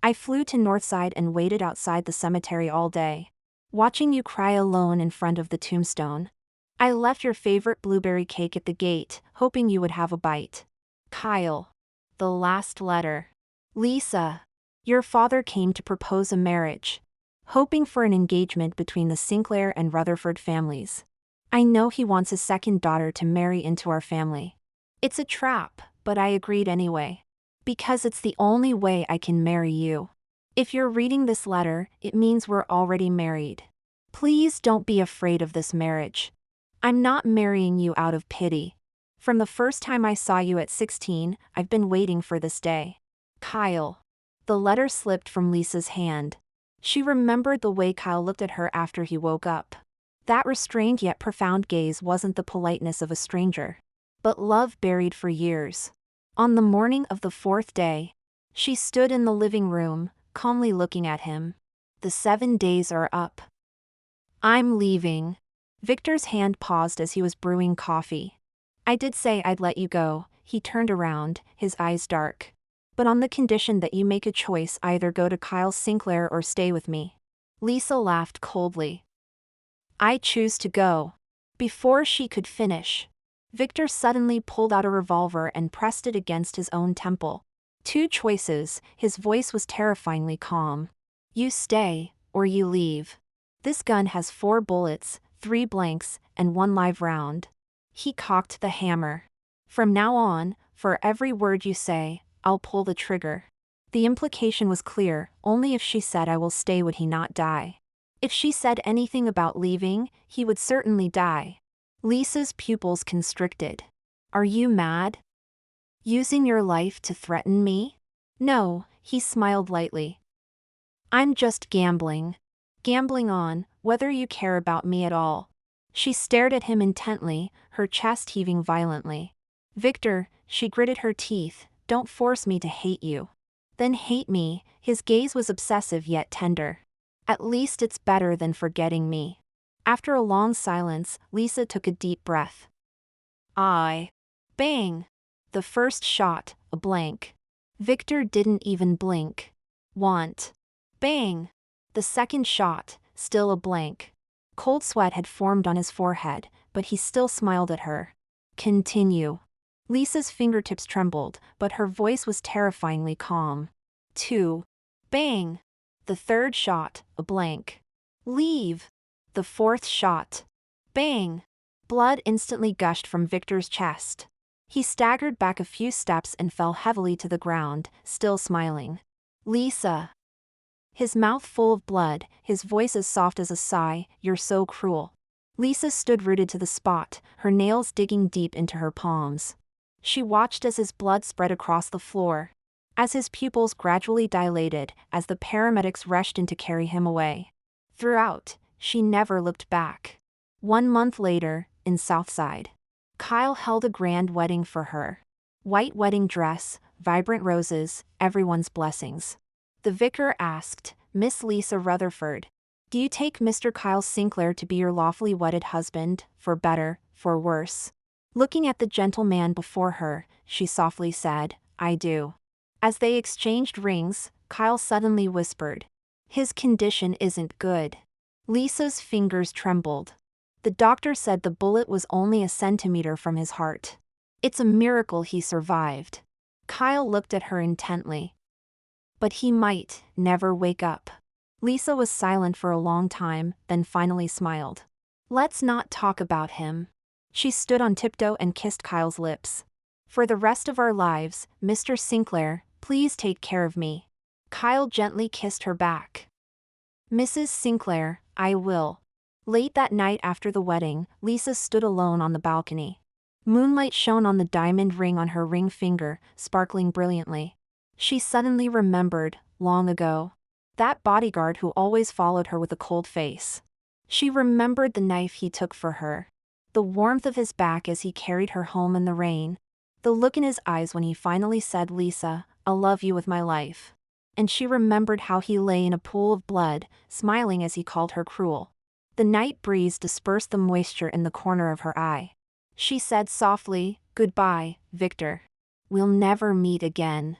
I flew to Northside and waited outside the cemetery all day, watching you cry alone in front of the tombstone. I left your favorite blueberry cake at the gate, hoping you would have a bite. Kyle. The last letter. Lisa. Your father came to propose a marriage, hoping for an engagement between the Sinclair and Rutherford families. I know he wants his second daughter to marry into our family. It's a trap, but I agreed anyway. Because it's the only way I can marry you. If you're reading this letter, it means we're already married. Please don't be afraid of this marriage. I'm not marrying you out of pity. From the first time I saw you at 16, I've been waiting for this day. Kyle. The letter slipped from Lisa's hand. She remembered the way Kyle looked at her after he woke up. That restrained yet profound gaze wasn't the politeness of a stranger, but love buried for years. On the morning of the fourth day, she stood in the living room, calmly looking at him. The 7 days are up. I'm leaving. Victor's hand paused as he was brewing coffee. I did say I'd let you go. He turned around, his eyes dark. But on the condition that you make a choice, either go to Kyle Sinclair or stay with me. Lisa laughed coldly. I choose to go. Before she could finish, Victor suddenly pulled out a revolver and pressed it against his own temple. 2 choices, his voice was terrifyingly calm. You stay, or you leave. This gun has 4 bullets, 3 blanks, and 1 live round. He cocked the hammer. From now on, for every word you say, I'll pull the trigger. The implication was clear, only if she said I will stay would he not die. If she said anything about leaving, he would certainly die. Lisa's pupils constricted. Are you mad? Using your life to threaten me? No, he smiled lightly. I'm just gambling. Gambling on whether you care about me at all. She stared at him intently, her chest heaving violently. Victor, she gritted her teeth, Don't force me to hate you. Then hate me. His gaze was obsessive yet tender. At least it's better than forgetting me. After a long silence, Lisa took a deep breath. Bang! The first shot, a blank. Victor didn't even blink. Bang! The second shot, still a blank. Cold sweat had formed on his forehead, but he still smiled at her. Continue. Lisa's fingertips trembled, but her voice was terrifyingly calm. 2. Bang! The third shot, a blank. Leave! The fourth shot. Bang! Blood instantly gushed from Victor's chest. He staggered back a few steps and fell heavily to the ground, still smiling. Lisa! His mouth full of blood, his voice as soft as a sigh, "You're so cruel." Lisa stood rooted to the spot, her nails digging deep into her palms. She watched as his blood spread across the floor. As his pupils gradually dilated, as the paramedics rushed in to carry him away. Throughout, she never looked back. 1 month later, in Southside, Kyle held a grand wedding for her. White wedding dress, vibrant roses, everyone's blessings. The vicar asked, "Miss Lisa Rutherford, do you take Mr. Kyle Sinclair to be your lawfully wedded husband, for better, for worse?" Looking at the gentleman before her, she softly said, "I do." As they exchanged rings, Kyle suddenly whispered, "His condition isn't good." Lisa's fingers trembled. The doctor said the bullet was only a centimeter from his heart. It's a miracle he survived. Kyle looked at her intently. But he might never wake up. Lisa was silent for a long time, then finally smiled. "Let's not talk about him." She stood on tiptoe and kissed Kyle's lips. "For the rest of our lives, Mr. Sinclair, please take care of me." Kyle gently kissed her back. "Mrs. Sinclair, I will." Late that night after the wedding, Lisa stood alone on the balcony. Moonlight shone on the diamond ring on her ring finger, sparkling brilliantly. She suddenly remembered, long ago, that bodyguard who always followed her with a cold face. She remembered the knife he took for her. The warmth of his back as he carried her home in the rain. The look in his eyes when he finally said, "Lisa, I'll love you with my life." And she remembered how he lay in a pool of blood, smiling as he called her cruel. The night breeze dispersed the moisture in the corner of her eye. She said softly, "Goodbye, Victor. We'll never meet again."